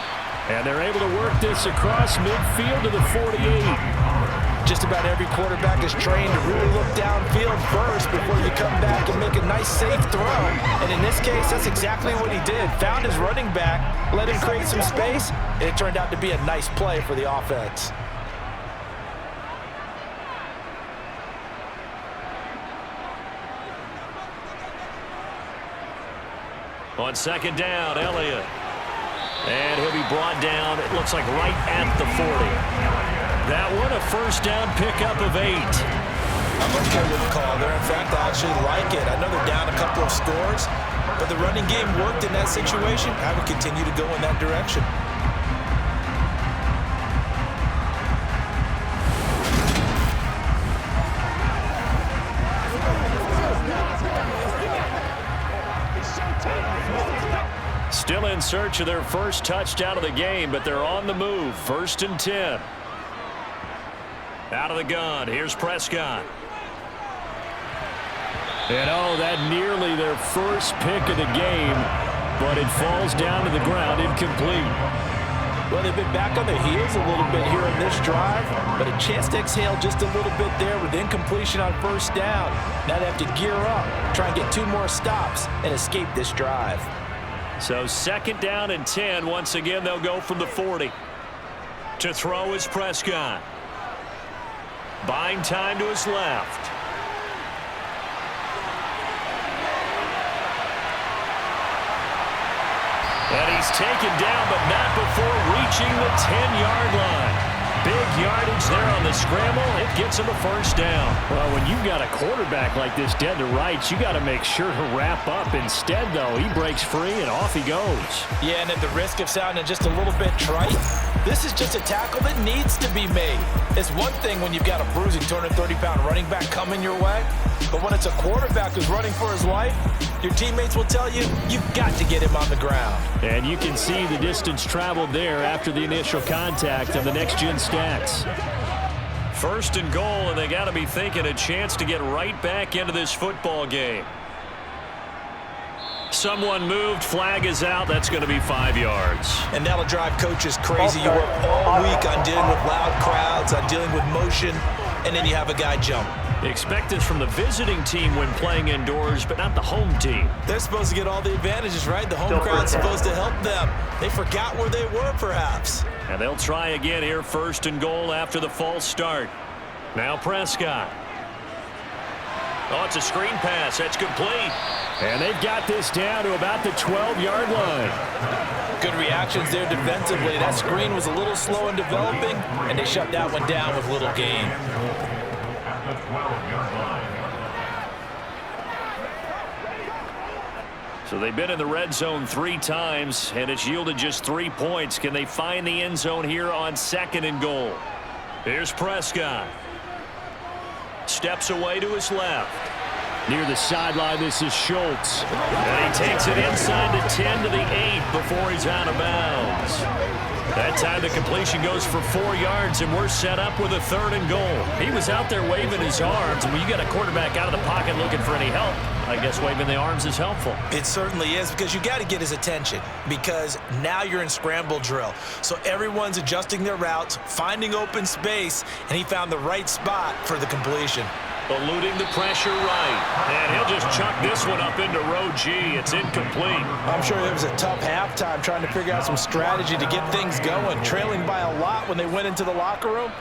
And they're able to work this across midfield to the 48. Just about every quarterback is trained to really look downfield first before you come back and make a nice, safe throw. And in this case, that's exactly what he did. Found his running back, let him create some space, and it turned out to be a nice play for the offense. On 2nd down, Elliott. And he'll be brought down, it looks like right at the 40. That one, a first down pickup of 8. I'm okay with the call there. In fact, I actually like it. I know they're down a couple of scores, but the running game worked in that situation. I would continue to go in that direction. Still in search of their first touchdown of the game, but they're on the move. 1st and 10. Out of the gun, here's Prescott. And oh, that nearly their first pick of the game, but it falls down to the ground, incomplete. Well, they've been back on their heels a little bit here in this drive, but a chance to exhale just a little bit there with incompletion on first down. Now they have to gear up, try and get 2 more stops, and escape this drive. So 2nd down and 10. Once again, they'll go from the 40. To throw is Prescott. Buying time to his left. And he's taken down, but not before reaching the 10-yard line. Big yardage there on the scramble. It gets him a first down. Well, when you've got a quarterback like this dead to rights, you got to make sure to wrap up. Instead, though, he breaks free and off he goes. Yeah, and at the risk of sounding just a little bit trite, this is just a tackle that needs to be made. It's one thing when you've got a bruising 230-pound running back coming your way, but when it's a quarterback who's running for his life, your teammates will tell you, you've got to get him on the ground. And you can see the distance traveled there after the initial contact on the next-gen stats. 1st and goal, and they got to be thinking a chance to get right back into this football game. Someone moved, flag is out. That's going to be 5 yards. And that'll drive coaches crazy. You work all week on dealing with loud crowds, on dealing with motion, and then you have a guy jump. Expect this from the visiting team when playing indoors, but not the home team. They're supposed to get all the advantages, right? The home crowd's supposed to help them. They forgot where they were, perhaps. And they'll try again here, 1st and goal after the false start. Now Prescott. Oh, it's a screen pass. That's complete. And they've got this down to about the 12-yard line. Good reactions there defensively. That screen was a little slow in developing, and they shut that one down with little gain. So they've been in the red zone 3 times, and it's yielded just 3 points. Can they find the end zone here on 2nd and goal? Here's Prescott. Steps away to his left. Near the sideline, this is Schultz. And he takes it inside the 10 to the 8 before he's out of bounds. That time the completion goes for 4 yards, and we're set up with a 3rd and goal. He was out there waving his arms, and when you got a quarterback out of the pocket looking for any help, I guess waving the arms is helpful. It certainly is, because you got to get his attention, because now you're in scramble drill. So everyone's adjusting their routes, finding open space, and he found the right spot for the completion. Eluding the pressure right. And he'll just chuck this one up into row G. It's incomplete. I'm sure it was a tough halftime trying to figure out some strategy to get things going. Trailing by a lot when they went into the locker room.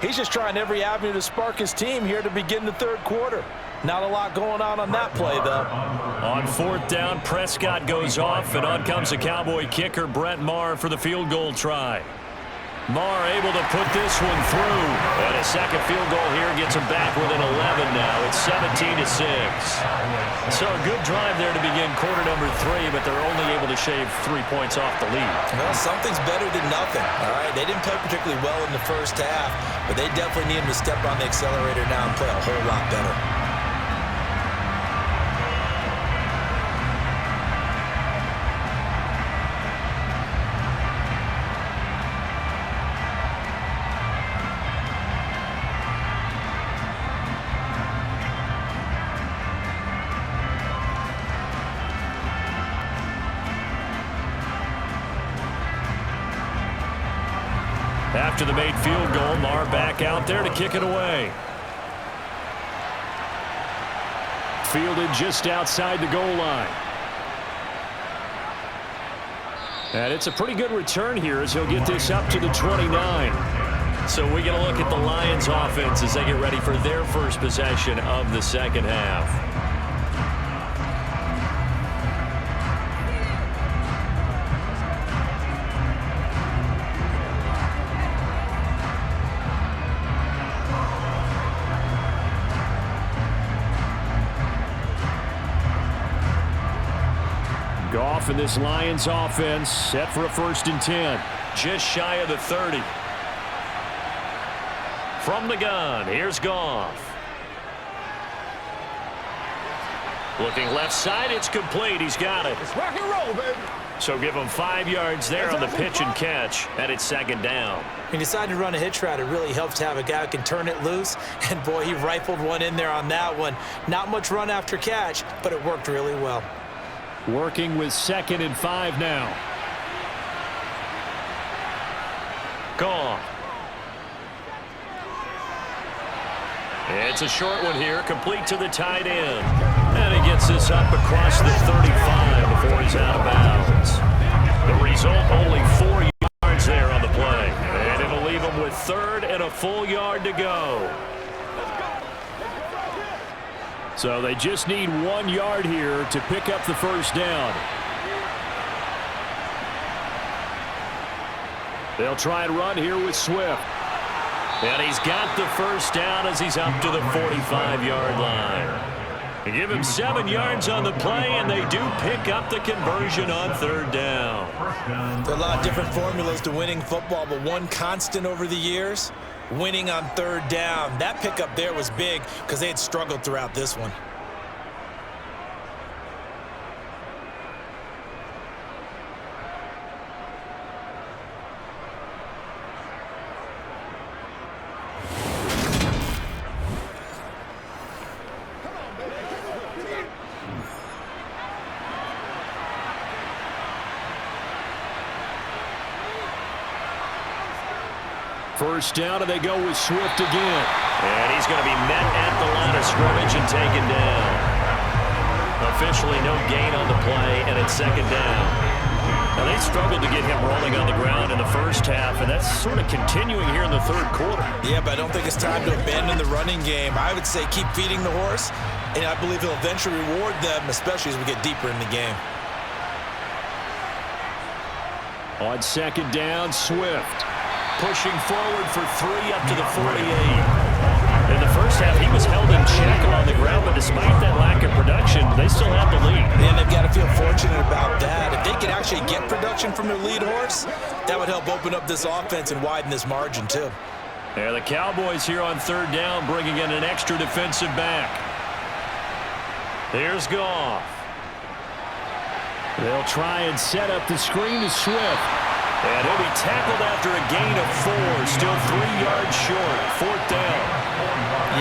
He's just trying every avenue to spark his team here to begin the 3rd quarter. Not a lot going on that play, though. On 4th down, Prescott goes off, and on comes the Cowboy kicker, Brett Maher, for the field goal try. Maher able to put this one through. And a second field goal here gets him back within 11 now. It's 17-6. So a good drive there to begin quarter number 3, but they're only able to shave 3 points off the lead. Well, something's better than nothing, all right? They didn't play particularly well in the first half, but they definitely need him to step on the accelerator now and play a whole lot better. After the made field goal, Maher back out there to kick it away. Fielded just outside the goal line. And it's a pretty good return here as he'll get this up to the 29. So we get a look at the Lions offense as they get ready for their first possession of the 2nd half. Goff and this Lions offense set for a 1st and 10. Just shy of the 30. From the gun, here's Goff. Looking left side, it's complete. He's got it. It's rock and roll, baby. So give him 5 yards there on the pitch and catch, and it's 2nd down. He decided to run a hitch route. It really helps to have a guy who can turn it loose, and boy, he rifled one in there on that one. Not much run after catch, but it worked really well. Working with 2nd and 5 now. Goff. It's a short one here, complete to the tight end. And he gets this up across the 35 before he's out of bounds. The result, only 4 yards there on the play. And it'll leave him with 3rd and a full yard to go. So they just need 1 yard here to pick up the first down. They'll try and run here with Swift. And he's got the first down as he's up to the 45-yard line. They give him 7 yards on the play, and they do pick up the conversion on 3rd down. There are a lot of different formulas to winning football, but one constant over the years, winning on 3rd down. That pickup there was big because they had struggled throughout this one. First down, and they go with Swift again. And he's going to be met at the line of scrimmage and taken down. Officially no gain on the play, and it's 2nd down. Now, they struggled to get him rolling on the ground in the first half, and that's sort of continuing here in the 3rd quarter. Yeah, but I don't think it's time to abandon the running game. I would say keep feeding the horse, and I believe he'll eventually reward them, especially as we get deeper in the game. On 2nd down, Swift. Pushing forward for 3 up to the 48. In the first half, he was held in check on the ground, but despite that lack of production, they still have the lead. And they've got to feel fortunate about that. If they can actually get production from their lead horse, that would help open up this offense and widen this margin, too. Yeah, the Cowboys here on 3rd down, bringing in an extra defensive back. Here's Goff. They'll try and set up the screen to Swift. And he'll be tackled after a gain of 4, still 3 yards short. 4th down.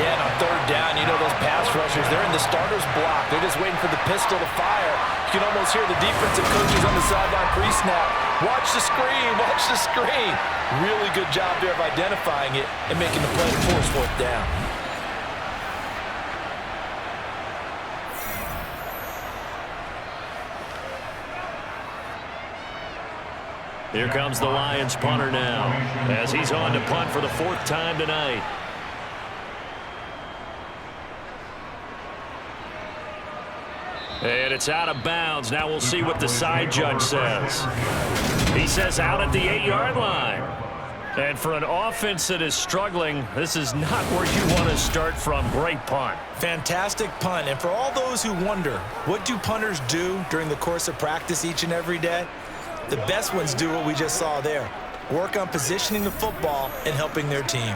Yeah, and on 3rd down, you know those pass rushers, they're in the starter's block. They're just waiting for the pistol to fire. You can almost hear the defensive coaches on the sideline pre-snap. Watch the screen, watch the screen. Really good job there of identifying it and making the play to force 4th down. Here comes the Lions punter now as he's on to punt for the 4th time tonight. And it's out of bounds. Now we'll see what the side judge says. He says out at the 8-yard line. And for an offense that is struggling, this is not where you want to start from. Great punt. Fantastic punt. And for all those who wonder, what do punters do during the course of practice each and every day? The best ones do what we just saw there. Work on positioning the football and helping their team.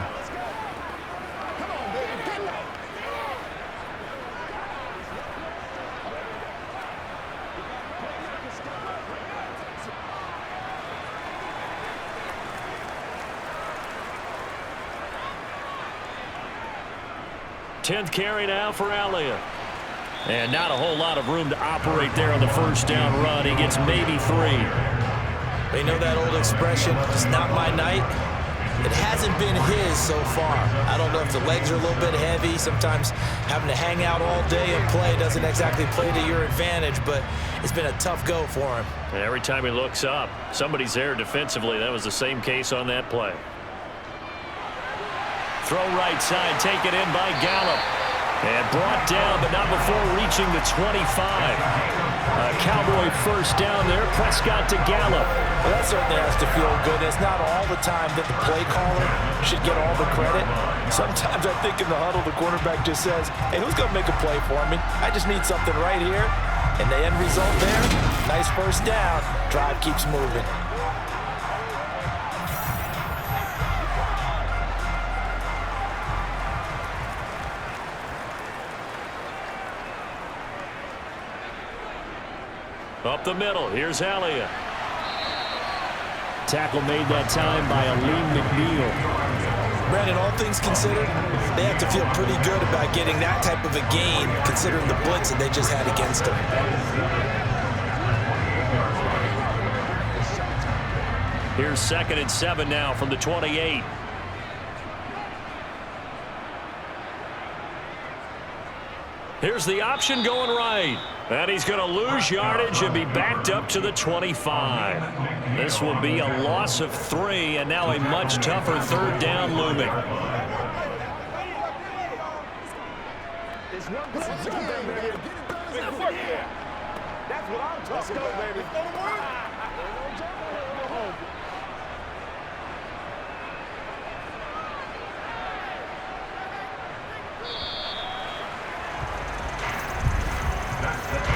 Tenth carry now for Elliott. And not a whole lot of room to operate there on the first down run. He gets maybe 3. They know that old expression, it's not my night. It hasn't been his so far. I don't know if the legs are a little bit heavy. Sometimes having to hang out all day and play doesn't exactly play to your advantage, but it's been a tough go for him. And every time he looks up, somebody's there defensively. That was the same case on that play. Throw right side, taken in by Gallup. And brought down, but not before reaching the 25. Cowboy first down there. Prescott to Gallup. Well, that certainly has to feel good. It's not all the time that the play caller should get all the credit. Sometimes I think in the huddle, the quarterback just says, hey, who's going to make a play for me? I just need something right here. And the end result there, nice first down. Drive keeps moving. Up the middle, here's Elliott. Tackle made that time by Aleem McNeil. Brandon, all things considered, they have to feel pretty good about getting that type of a gain, considering the blitz that they just had against them. Here's 2nd and 7 now from the 28. Here's the option going right. And he's going to lose yardage and be backed up to the 25. This will be a loss of 3, and now a much tougher third down looming. It's one play, baby. That's what I'm talking about, baby. It's going to work.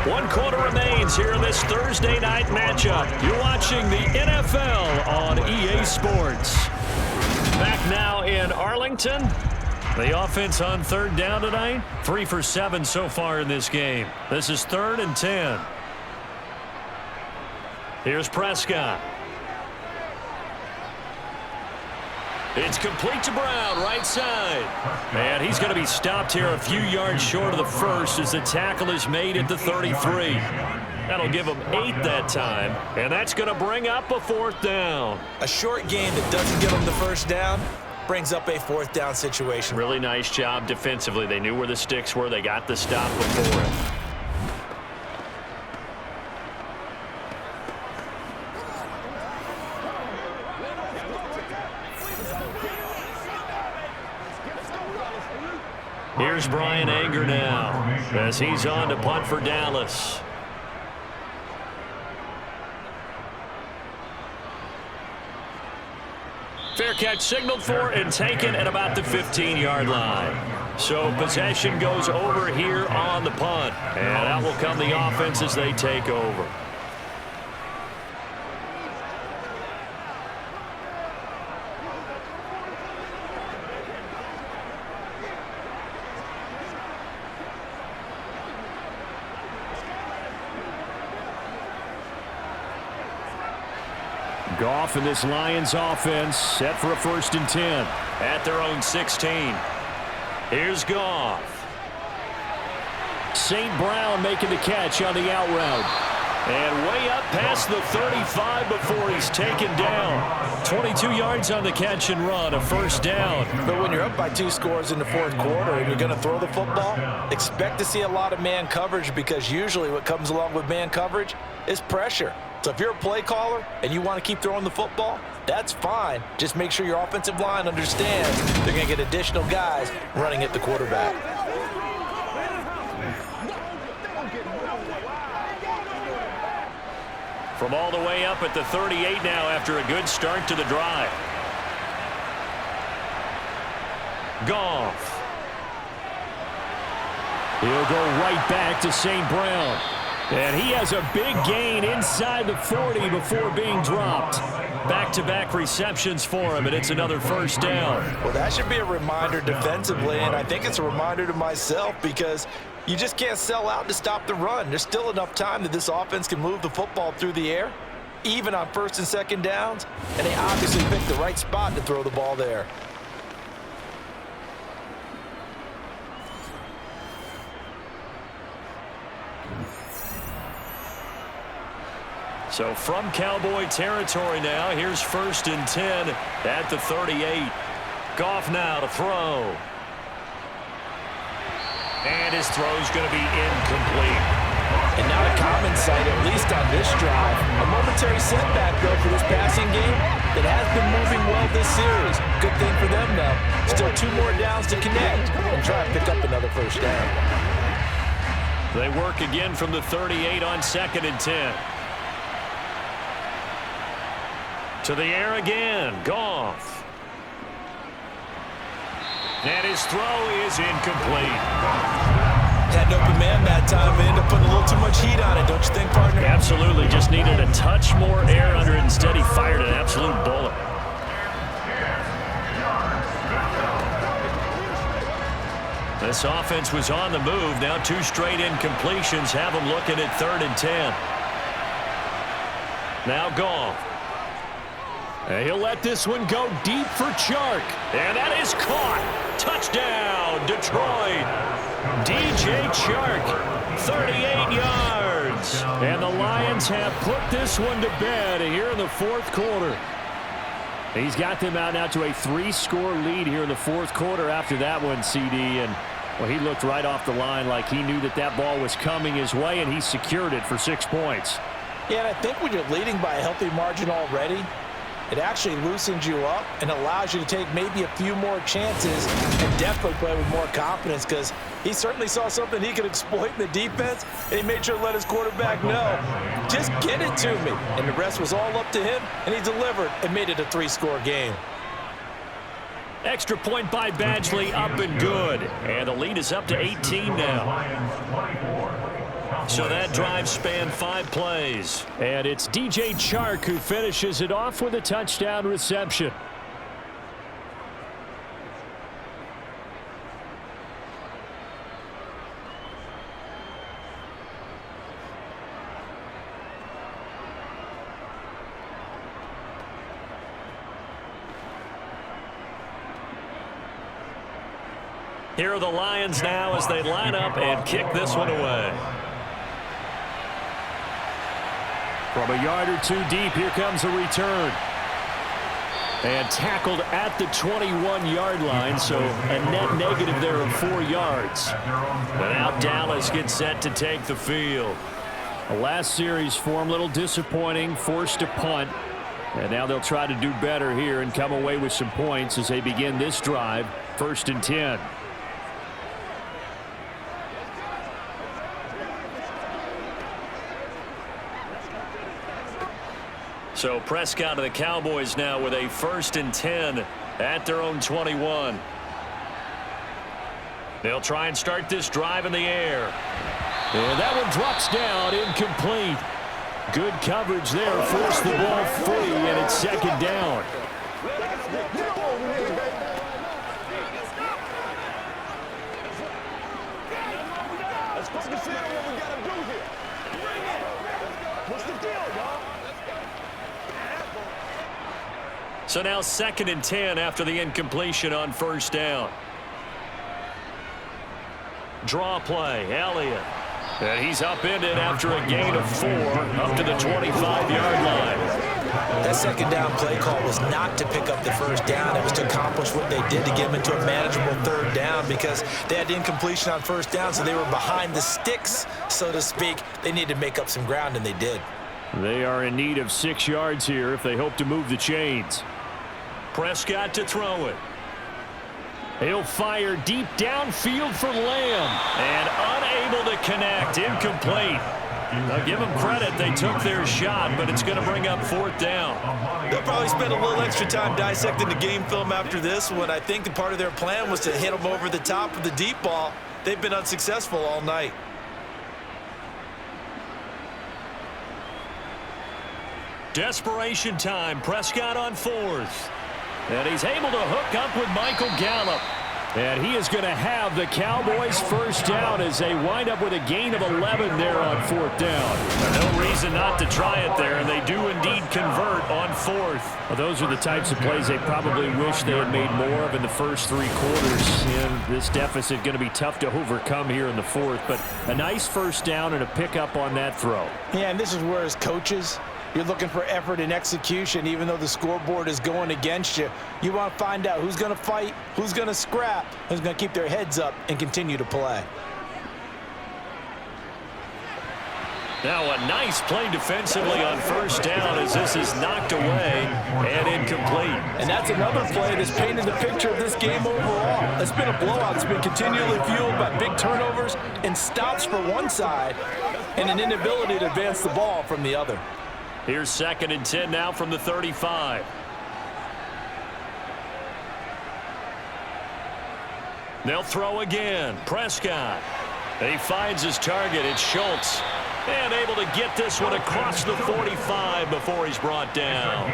One quarter remains here in this Thursday night matchup. You're watching the NFL on EA Sports. Back now in Arlington. The offense on third down tonight. 3 for 7 so far in this game. This is 3rd and 10. Here's Prescott. It's complete to Brown, right side. And he's going to be stopped here a few yards short of the first as the tackle is made at the 33. That'll give him 8 that time, and that's going to bring up a 4th down. A short gain that doesn't give him the first down brings up a 4th down situation. Really nice job defensively. They knew where the sticks were. They got the stop before it. Here's Brian Anger now as he's on to punt for Dallas. Fair catch signaled for and taken at about the 15-yard line. So possession goes over here on the punt. And out will come the offense as they take over. Goff and this Lions offense set for a 1st and 10 at their own 16. Here's Goff. St. Brown making the catch on the out route. And way up past the 35 before he's taken down. 22 yards on the catch and run, a 1st down. But when you're up by 2 scores in the 4th quarter and you're going to throw the football, expect to see a lot of man coverage, because usually what comes along with man coverage is pressure. So if you're a play caller and you want to keep throwing the football, that's fine. Just make sure your offensive line understands they're going to get additional guys running at the quarterback. From all the way up at the 38 now after a good start to the drive. Goff. He'll go right back to St. Brown. And he has a big gain inside the 40 before being dropped. Back-to-back receptions for him, and it's another 1st down. Well, that should be a reminder defensively, and I think it's a reminder to myself, because you just can't sell out to stop the run. There's still enough time that this offense can move the football through the air, even on 1st and 2nd downs, and they obviously picked the right spot to throw the ball there. So from Cowboy territory now, here's 1st and 10 at the 38. Goff now to throw. And his throw's going to be incomplete. And not a common sight, at least on this drive. A momentary setback, though, for this passing game that has been moving well this series. Good thing for them, though. Still 2 more downs to connect and try to pick up another 1st down. They work again from the 38 on 2nd and 10. To the air again, Goff. And his throw is incomplete. Had an open man that time, ended up putting a little too much heat on it, don't you think, partner? Absolutely, just needed a touch more air under it. Instead, he fired an absolute bullet. This offense was on the move. Now 2 straight incompletions have them looking at 3rd and 10. Now Goff. And he'll let this one go deep for Chark. And that is caught. Touchdown, Detroit. DJ Chark, 38 yards. And the Lions have put this one to bed here in the 4th quarter. He's got them out now to a 3-score lead here in the 4th quarter after that one, CD. And Well, he looked right off the line like he knew that that ball was coming his way, and he secured it for 6 points. Yeah, and I think when you're leading by a healthy margin already, it actually loosens you up and allows you to take maybe a few more chances and definitely play with more confidence, because he certainly saw something he could exploit in the defense, and he made sure to let his quarterback know, just get it to me. And the rest was all up to him, and he delivered and made it a 3-score game. Extra point by Badgley, up and good. And the lead is up to 18 now. So that drive spanned 5 plays. And it's DJ Chark who finishes it off with a touchdown reception. Here are the Lions now as they line up and kick this one away. From a yard or 2 deep, here comes a return. And tackled at the 21-yard line, so a net negative there of 4 yards. But now Dallas gets set to take the field. The last series form, a little disappointing, forced a punt. And now they'll try to do better here and come away with some points as they begin this drive, 1st and 10. So Prescott of the Cowboys now with a 1st and 10 at their own 21. They'll try and start this drive in the air. And that one drops down, incomplete. Good coverage there, forced the ball free, and it's 2nd down. Let's focus in on what we got to do here. What's the deal, y'all? So now 2nd and 10 after the incompletion on 1st down. Draw play, Elliott. And he's upended after a gain of 4 up to the 25-yard line. That 2nd down play call was not to pick up the 1st down. It was to accomplish what they did to get them into a manageable 3rd down, because they had incompletion on 1st down, so they were behind the sticks, so to speak. They needed to make up some ground, and they did. They are in need of 6 yards here if they hope to move the chains. Prescott to throw it. He'll fire deep downfield for Lamb. And unable to connect. Incomplete. Now give them credit. They took their shot, but it's going to bring up 4th down. They'll probably spend a little extra time dissecting the game film after this one. I think the part of their plan was to hit them over the top of the deep ball. They've been unsuccessful all night. Desperation time. Prescott on 4th. And he's able to hook up with Michael Gallup. And he is going to have the Cowboys 1st down as they wind up with a gain of 11 there on 4th down. No reason not to try it there, and they do indeed convert on 4th. Well, those are the types of plays they probably wish they had made more of in the first 3 quarters. And this deficit going to be tough to overcome here in the 4th. But a nice 1st down and a pickup on that throw. Yeah, and this is where, as coaches, you're looking for effort and execution. Even though the scoreboard is going against you, you want to find out who's going to fight, who's going to scrap, who's going to keep their heads up and continue to play. Now a nice play defensively on 1st down as this is knocked away and incomplete. And that's another play that's painted the picture of this game overall. It's been a blowout. It's been continually fueled by big turnovers and stops for one side and an inability to advance the ball from the other. Here's 2nd and 10 now from the 35. They'll throw again. Prescott. He finds his target. It's Schultz. And able to get this one across the 45 before he's brought down.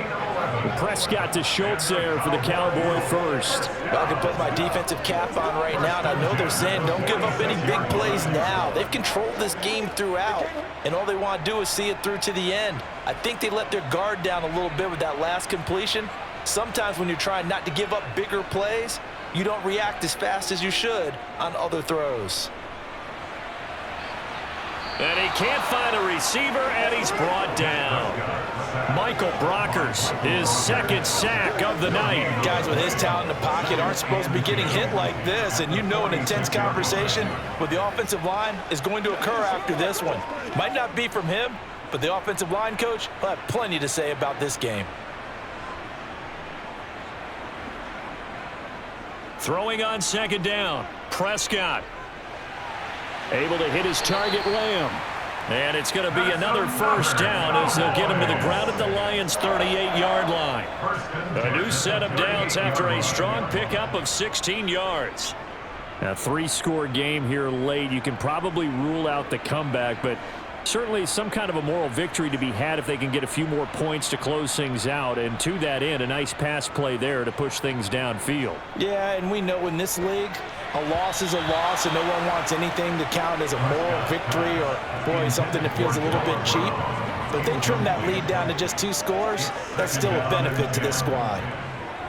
Prescott to Schultz there for the Cowboy 1st. Well, I can put my defensive cap on right now, and I know they're saying don't give up any big plays now. They've controlled this game throughout, and all they want to do is see it through to the end. I think they let their guard down a little bit with that last completion. Sometimes when you're trying not to give up bigger plays, you don't react as fast as you should on other throws. And he can't find a receiver, and he's brought down. Michael Brockers, his second sack of the night. Guys with his talent in the pocket aren't supposed to be getting hit like this, and you know an intense conversation with the offensive line is going to occur after this one. Might not be from him, but the offensive line coach will have plenty to say about this game. Throwing on second down, Prescott. Able to hit his target, Lamb. And it's going to be another first down as they'll get him to the ground at the Lions' 38-yard line. A new set of downs after a strong pickup of 16 yards. A 3-score game here late. You can probably rule out the comeback, but certainly some kind of a moral victory to be had if they can get a few more points to close things out. And to that end, a nice pass play there to push things downfield. Yeah, and we know in this league, a loss is a loss, and no one wants anything to count as a moral victory or, boy, something that feels a little bit cheap. But if they trim that lead down to just 2 scores, that's still a benefit to this squad.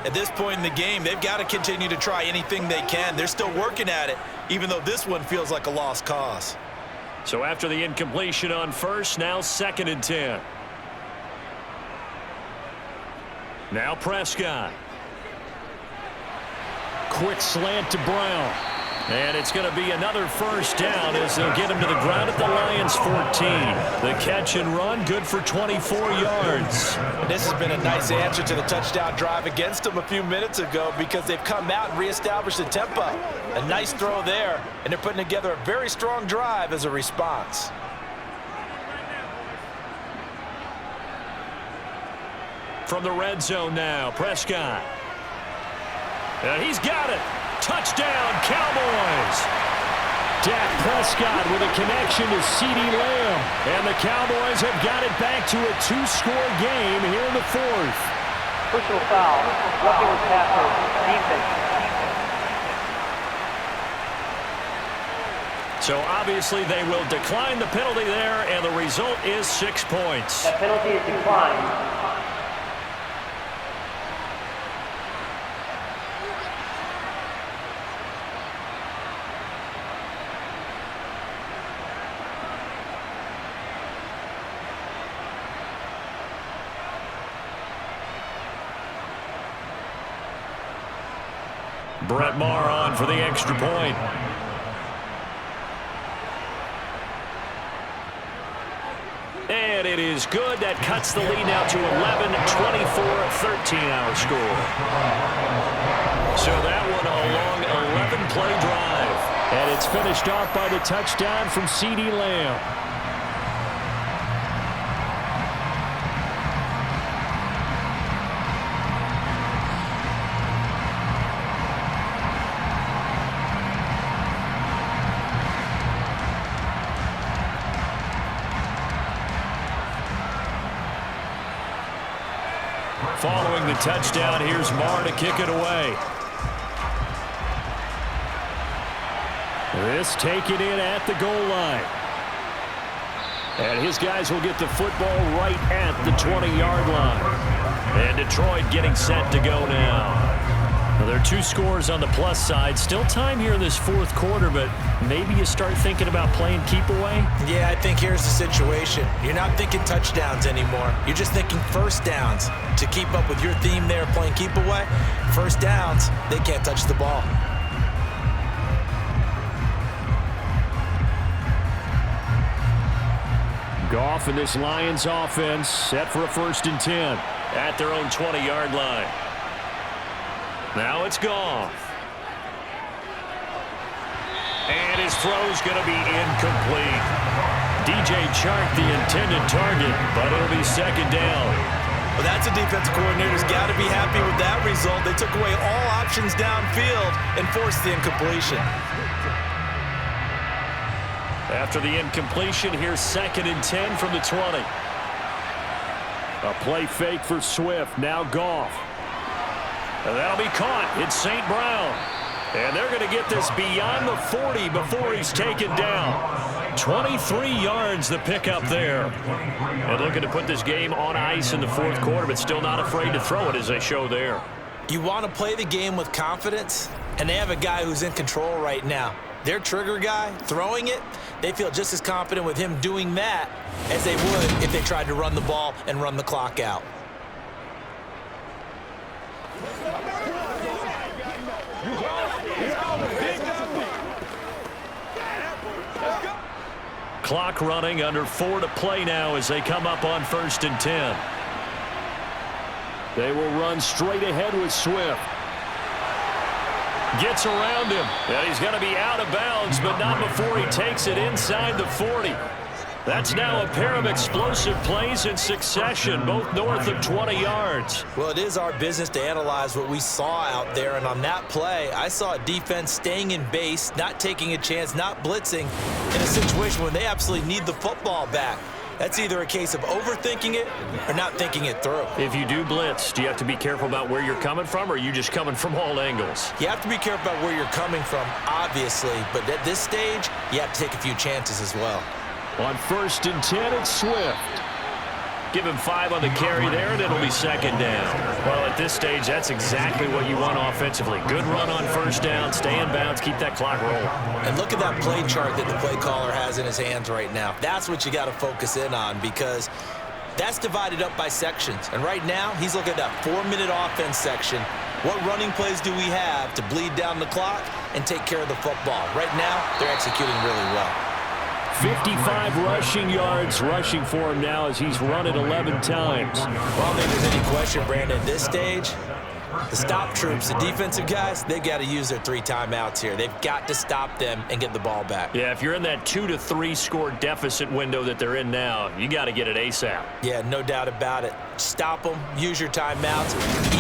At this point in the game, they've got to continue to try anything they can. They're still working at it, even though this one feels like a lost cause. So after the incompletion on first, now 2nd and 10. Now Prescott. Quick slant to Brown. And it's going to be another first down as they'll get him to the ground at the Lions' 14. The catch and run, good for 24 yards. This has been a nice answer to the touchdown drive against them a few minutes ago because they've come out and reestablished the tempo. A nice throw there, and they're putting together a very strong drive as a response. From the red zone now, Prescott. And he's got it. Touchdown, Cowboys. Dak Prescott with a connection to CeeDee Lamb. And the Cowboys have got it back to a 2-score game here in the 4th. Personal foul, roughing the passer, defense. So obviously they will decline the penalty there, and the result is 6 points. That penalty is declined. Brett Maher on for the extra point. And it is good. That cuts the lead now to 11, 24-13 our score. So that one a long 11-play drive. And it's finished off by the touchdown from CeeDee Lamb. Following the touchdown, here's Maher to kick it away. This taken in at the goal line. And his guys will get the football right at the 20-yard line. And Detroit getting set to go now. Well, there are 2 scores on the plus side. Still time here in this 4th quarter, but maybe you start thinking about playing keep away? Yeah, I think here's the situation. You're not thinking touchdowns anymore. You're just thinking first downs. To keep up with your theme there, playing keep away, first downs, they can't touch the ball. Goff and this Lions offense set for a 1st and 10 at their own 20-yard line. Now it's Goff. And his throw's going to be incomplete. DJ Chark the intended target, but it'll be 2nd down. Well, that's a defensive coordinator's got to be happy with that result. They took away all options downfield and forced the incompletion. After the incompletion, here's 2nd and 10 from the 20. A play fake for Swift. Now Goff. And that'll be caught. It's St. Brown. And they're going to get this beyond the 40 before he's taken down. 23 yards the pickup there. And looking to put this game on ice in the 4th quarter, but still not afraid to throw it as they show there. You want to play the game with confidence, and they have a guy who's in control right now. their trigger guy, throwing it, they feel just as confident with him doing that as they would if they tried to run the ball and run the clock out. Clock running, under 4 to play now as they come up on 1st and 10. They will run straight ahead with Swift. Gets around him, and he's going to be out of bounds, but not before he takes it inside the 40. That's now a pair of explosive plays in succession, both north of 20 yards. Well, it is our business to analyze what we saw out there, and on that play, I saw a defense staying in base, not taking a chance, not blitzing in a situation when they absolutely need the football back. That's either a case of overthinking it or not thinking it through. If you do blitz, do you have to be careful about where you're coming from, or are you just coming from all angles? You have to be careful about where you're coming from, obviously, but at this stage, you have to take a few chances as well. On 1st and 10, it's Swift. Give him 5 on the carry there, and it'll be 2nd down. Well, at this stage, that's exactly what you want offensively. Good run on 1st down, stay in bounds, keep that clock rolling. And look at that play chart that the play caller has in his hands right now. That's what you got to focus in on, because that's divided up by sections. And right now, he's looking at that 4-minute offense section. What running plays do we have to bleed down the clock and take care of the football? Right now, they're executing really well. 55 rushing yards rushing for him now as he's run it 11 times. Well, I don't think there's any question, Brandon, at this stage, the stop troops, the defensive guys, they've got to use their 3 timeouts here. They've got to stop them and get the ball back. Yeah, if you're in that 2 to 3 score deficit window that they're in now, you got to get it ASAP. Yeah, no doubt about it. Stop them, use your timeouts.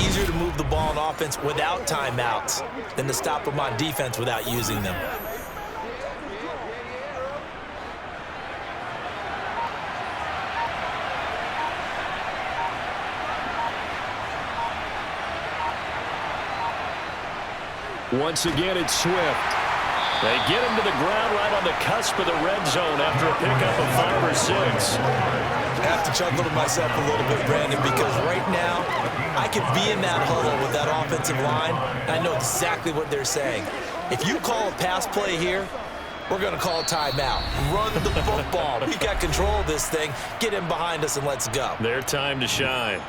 Easier to move the ball on offense without timeouts than to stop them on defense without using them. Once again, it's Swift. They get him to the ground right on the cusp of the red zone after a pickup of 5 or 6. I have to chuckle to myself a little bit, Brandon, because right now I could be in that huddle with that offensive line. I know exactly what they're saying. If you call a pass play here, we're going to call a timeout. Run the football. We got control of this thing. Get him behind us and let's go. Their time to shine.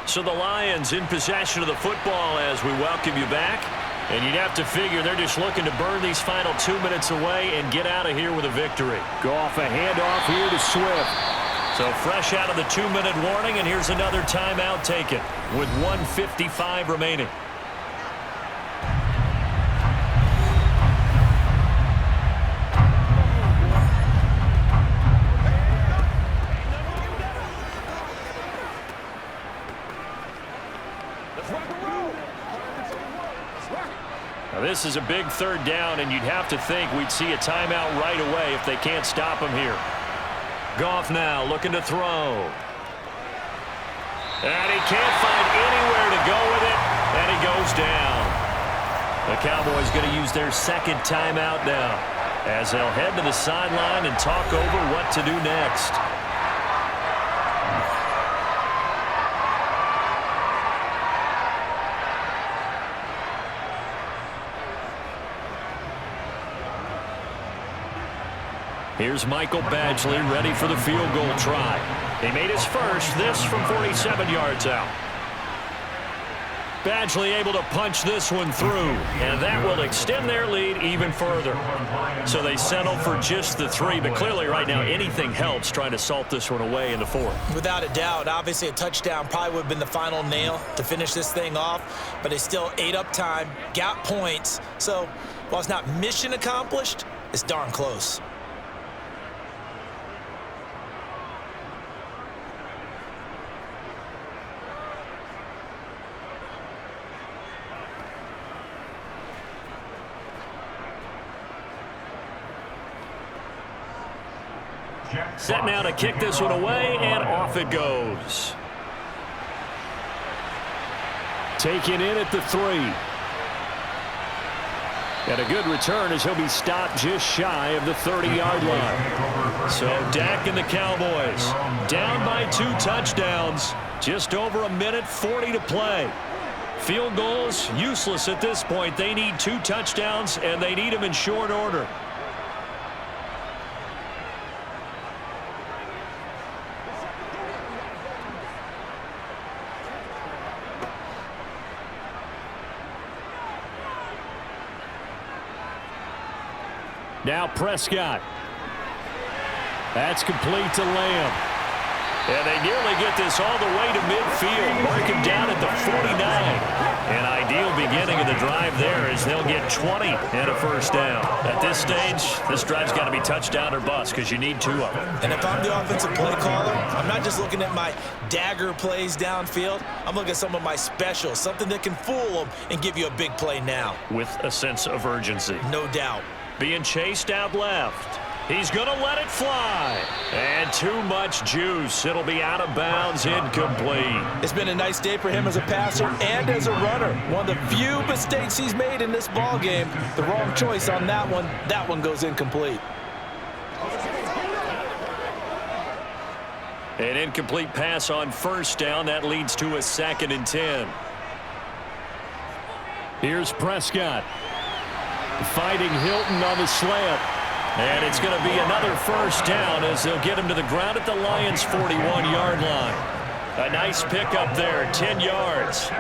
So the Lions in possession of the football as we welcome you back. And you'd have to figure they're just looking to burn these final 2 minutes away and get out of here with a victory. Goff, a handoff here to Swift. So fresh out of the 2-minute warning, and here's another timeout taken with 1:55 remaining. Now this is a big 3rd down, and you'd have to think we'd see a timeout right away if they can't stop him here. Goff now looking to throw. And he can't find anywhere to go with it, and he goes down. The Cowboys going to use their 2nd timeout now as they'll head to the sideline and talk over what to do next. Here's Michael Badgley ready for the field goal try. He made his first, this from 47 yards out. Badgley able to punch this one through, and that will extend their lead even further. So they settle for just the 3, but clearly right now anything helps trying to salt this one away in the 4th. Without a doubt, obviously a touchdown probably would have been the final nail to finish this thing off, but they still ate up time, got points. So while it's not mission accomplished, it's darn close. Set now to kick this one away, and off it goes. Taken in at the 3. And a good return as he'll be stopped just shy of the 30-yard line. So Dak and the Cowboys down by 2 touchdowns. Just over 1:40 to play. Field goals, useless at this point. They need 2 touchdowns, and they need them in short order. Now Prescott. That's complete to Lamb. And they nearly get this all the way to midfield. Mark him down at the 49. An ideal beginning of the drive there as they'll get 20 and a first down. At this stage, this drive's got to be touchdown or bust because you need 2 of them. And if I'm the offensive play caller, I'm not just looking at my dagger plays downfield. I'm looking at some of my specials, something that can fool them and give you a big play now. With a sense of urgency. No doubt. Being chased out left. He's going to let it fly. And too much juice. It'll be out of bounds, incomplete. It's been a nice day for him as a passer and as a runner. One of the few mistakes he's made in this ball game. The wrong choice on that one. That one goes incomplete. An incomplete pass on first down. That leads to a 2nd and 10. Here's Prescott. Fighting Hilton on the slant. And it's going to be another first down as they'll get him to the ground at the Lions' 41-yard line. A nice pickup there, 10 yards.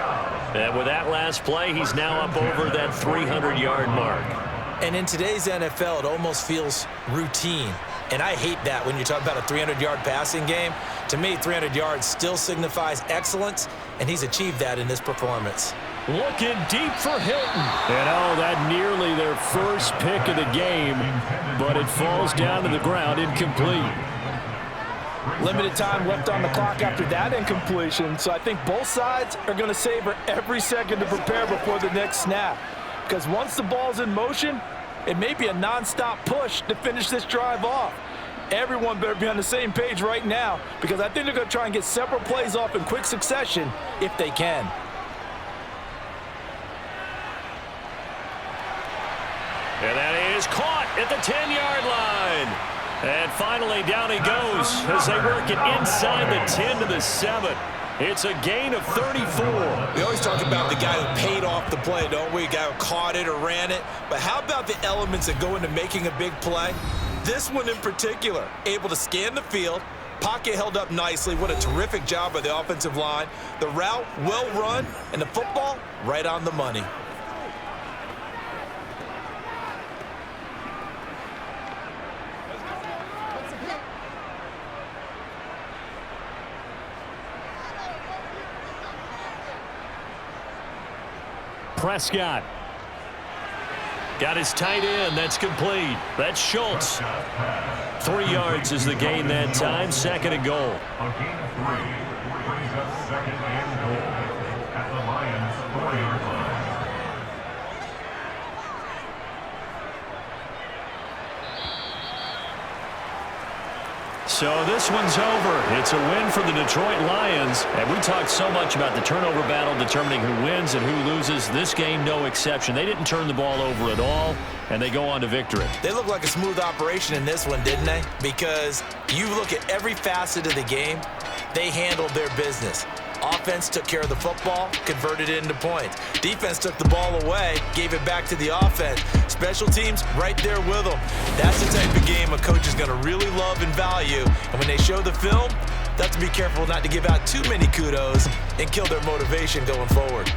And with that last play, he's now up over that 300-yard mark. And in today's NFL, it almost feels routine. And I hate that when you talk about a 300-yard passing game. To me, 300 yards still signifies excellence, and he's achieved that in this performance. Looking deep for Hilton. And that nearly their first pick of the game, but it falls down to the ground, incomplete. Limited time left on the clock after that incompletion, so I think both sides are going to savor every second to prepare before the next snap. Because once the ball's in motion, it may be a non-stop push to finish this drive off. Everyone better be on the same page right now, because I think they're going to try and get several plays off in quick succession if they can. And that is caught at the 10-yard line. And finally, down he goes as they work it inside the 10 to the 7. It's a gain of 34. We always talk about the guy who paid off the play, don't we? The guy who caught it or ran it. But how about the elements that go into making a big play? This one in particular, able to scan the field, pocket held up nicely. What a terrific job by the offensive line. The route, well run, and the football, right on the money. Prescott. Got his tight end. That's complete. That's Schultz. 3 yards is the gain that time. 2nd and goal. A gain of 3 brings us 2nd and goal at the Lions' 40-yard line. So this one's over. It's a win for the Detroit Lions. And we talked so much about the turnover battle determining who wins and who loses. This game, no exception. They didn't turn the ball over at all, and they go on to victory. They look like a smooth operation in this one, didn't they? Because you look at every facet of the game, they handled their business. Offense took care of the football, converted it into points. Defense took the ball away, gave it back to the offense. Special teams right there with them. That's the type of game a coach is going to really love and value. And when they show the film, they have to be careful not to give out too many kudos and kill their motivation going forward.